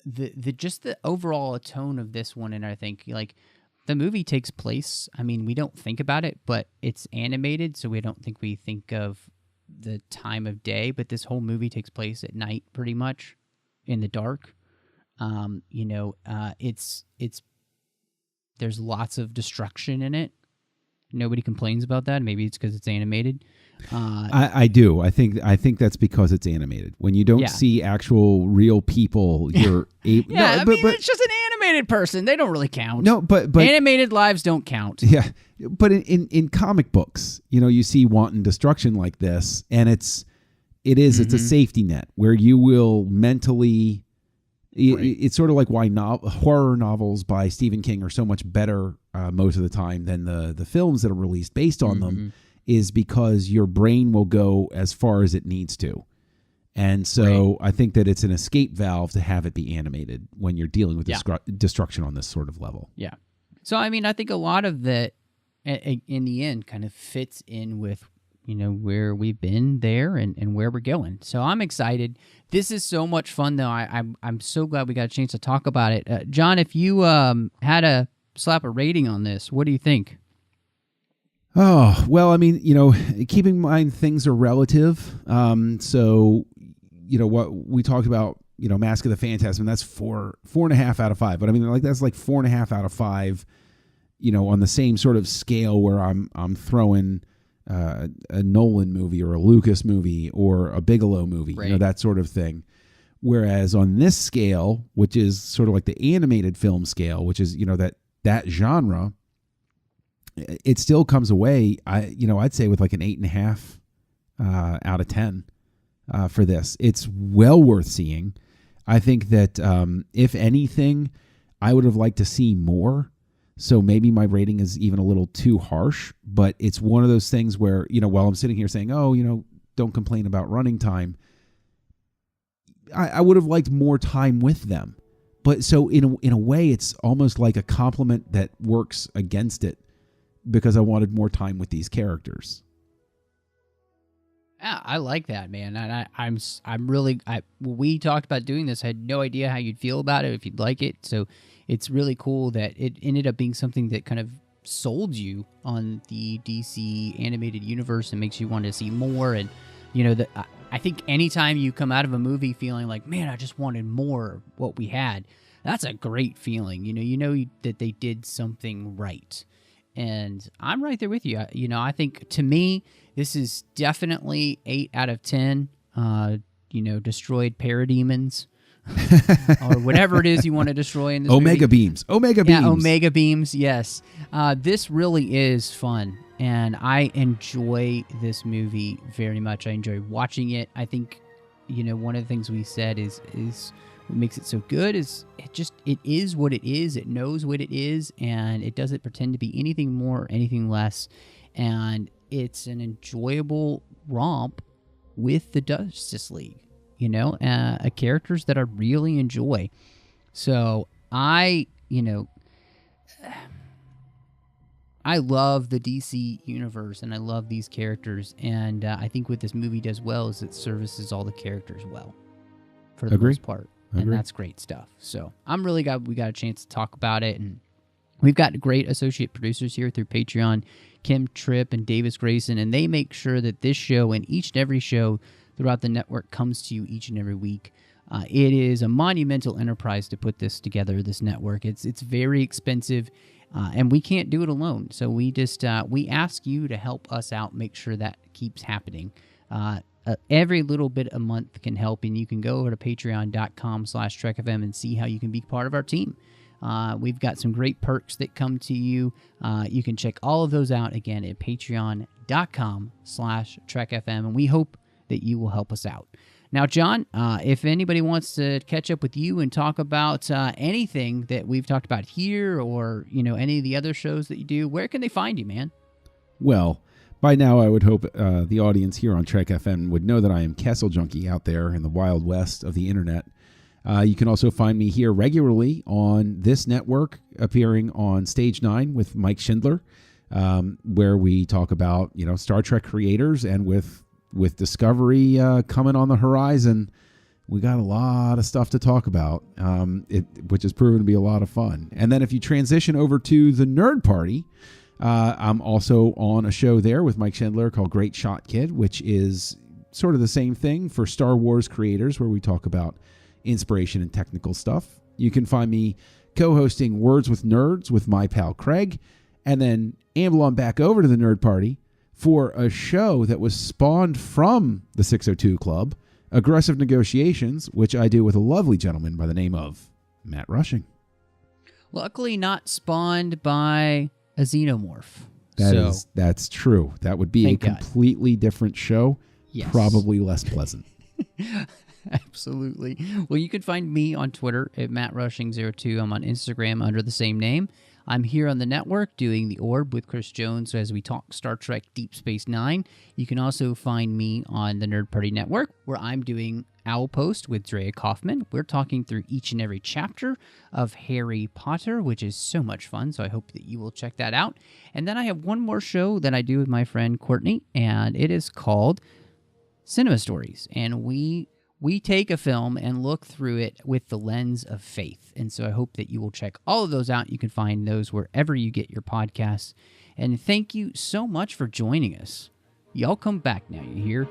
the just the overall tone of this one, and I think like the movie takes place, I mean, we don't think about it, but it's animated, so we think of the time of day, but this whole movie takes place at night, pretty much in the dark. It's there's lots of destruction in it. Nobody complains about that. Maybe it's because it's animated. I do. I think that's because it's animated. When you don't see actual real people, you're able. Yeah, but it's just an animated person. They don't really count. No, but animated lives don't count. Yeah, but in comic books, you see wanton destruction like this, and it's a safety net where you will mentally. Right. It's sort of like why horror novels by Stephen King are so much better most of the time than the films that are released based on them, is because your brain will go as far as it needs to. And so I think that it's an escape valve to have it be animated when you're dealing with destruction on this sort of level. Yeah. So, I mean, I think a lot of that, in the end, kind of fits in with, where we've been there and where we're going. So I'm excited. This is so much fun, though. I'm so glad we got a chance to talk about it. John, if you had to slap a rating on this, what do you think? Oh, well, I mean, keep in mind things are relative. So, what we talked about, Mask of the Phantasm, that's 4.5 out of 5. But I mean, like that's like 4.5 out of 5, on the same sort of scale where I'm throwing a Nolan movie or a Lucas movie or a Bigelow movie, that sort of thing. Whereas on this scale, which is sort of like the animated film scale, which is, that genre, it still comes away, I'd say with like an 8.5 out of 10 for this. It's well worth seeing. I think that if anything, I would have liked to see more. So maybe my rating is even a little too harsh, but it's one of those things where, while I'm sitting here saying, don't complain about running time, I would have liked more time with them. But so in a way, it's almost like a compliment that works against it, because I wanted more time with these characters. Yeah, I like that, man. And when we talked about doing this, I had no idea how you'd feel about it, if you'd like it. So it's really cool that it ended up being something that kind of sold you on the DC animated universe and makes you want to see more. And, I think anytime you come out of a movie feeling like, man, I just wanted more of what we had, that's a great feeling. You know that they did something right. And I'm right there with you. I think to me, this is definitely 8 out of 10, destroyed parademons. Or whatever it is you want to destroy in this Omega movie. beams. Omega beams. Yeah, Omega beams, yes. This really is fun, and I enjoy this movie very much. I enjoy watching it. I think, one of the things we said is what makes it so good is it is what it is. It knows what it is, and it doesn't pretend to be anything more or anything less. And it's an enjoyable romp with the Justice League. Characters that I really enjoy. So I love the DC universe, and I love these characters, and I think what this movie does well is it services all the characters well, for the most part, and that's great stuff. So I'm really glad we got a chance to talk about it, and we've got great associate producers here through Patreon, Kim Tripp and Davis Grayson, and they make sure that this show and each and every show throughout the network comes to you each and every week. It is a monumental enterprise to put this together, this network. It's very expensive, and we can't do it alone. So we just we ask you to help us out, make sure that keeps happening. Every little bit a month can help, and you can go over to patreon.com/TrekFM and see how you can be part of our team. We've got some great perks that come to you. You can check all of those out again at patreon.com/TrekFM, and we hope that you will help us out. Now, John, if anybody wants to catch up with you and talk about anything that we've talked about here, or any of the other shows that you do, where can they find you, man? Well, by now I would hope the audience here on Trek FM would know that I am Castle Junkie out there in the Wild West of the internet. You can also find me here regularly on this network, appearing on Stage 9 with Mike Schindler, where we talk about Star Trek creators, and with Discovery coming on the horizon, we got a lot of stuff to talk about, which has proven to be a lot of fun. And then if you transition over to the Nerd Party, I'm also on a show there with Mike Schindler called Great Shot Kid, which is sort of the same thing for Star Wars creators, where we talk about inspiration and technical stuff. You can find me co-hosting Words with Nerds with my pal Craig, and then amble on back over to the Nerd Party for a show that was spawned from the 602 Club, Aggressive Negotiations, which I do with a lovely gentleman by the name of Matt Rushing. Luckily not spawned by a xenomorph. That's true. That would be a completely different show, probably less pleasant. Absolutely. Well, you can find me on Twitter at MattRushing02. I'm on Instagram under the same name. I'm here on the network doing The Orb with Chris Jones as we talk Star Trek Deep Space Nine. You can also find me on the Nerd Party Network, where I'm doing Owl Post with Drea Kaufman. We're talking through each and every chapter of Harry Potter, which is so much fun, so I hope that you will check that out. And then I have one more show that I do with my friend Courtney, and it is called Cinema Stories. And we take a film and look through it with the lens of faith. And so I hope that you will check all of those out. You can find those wherever you get your podcasts. And thank you so much for joining us. Y'all come back now, you hear?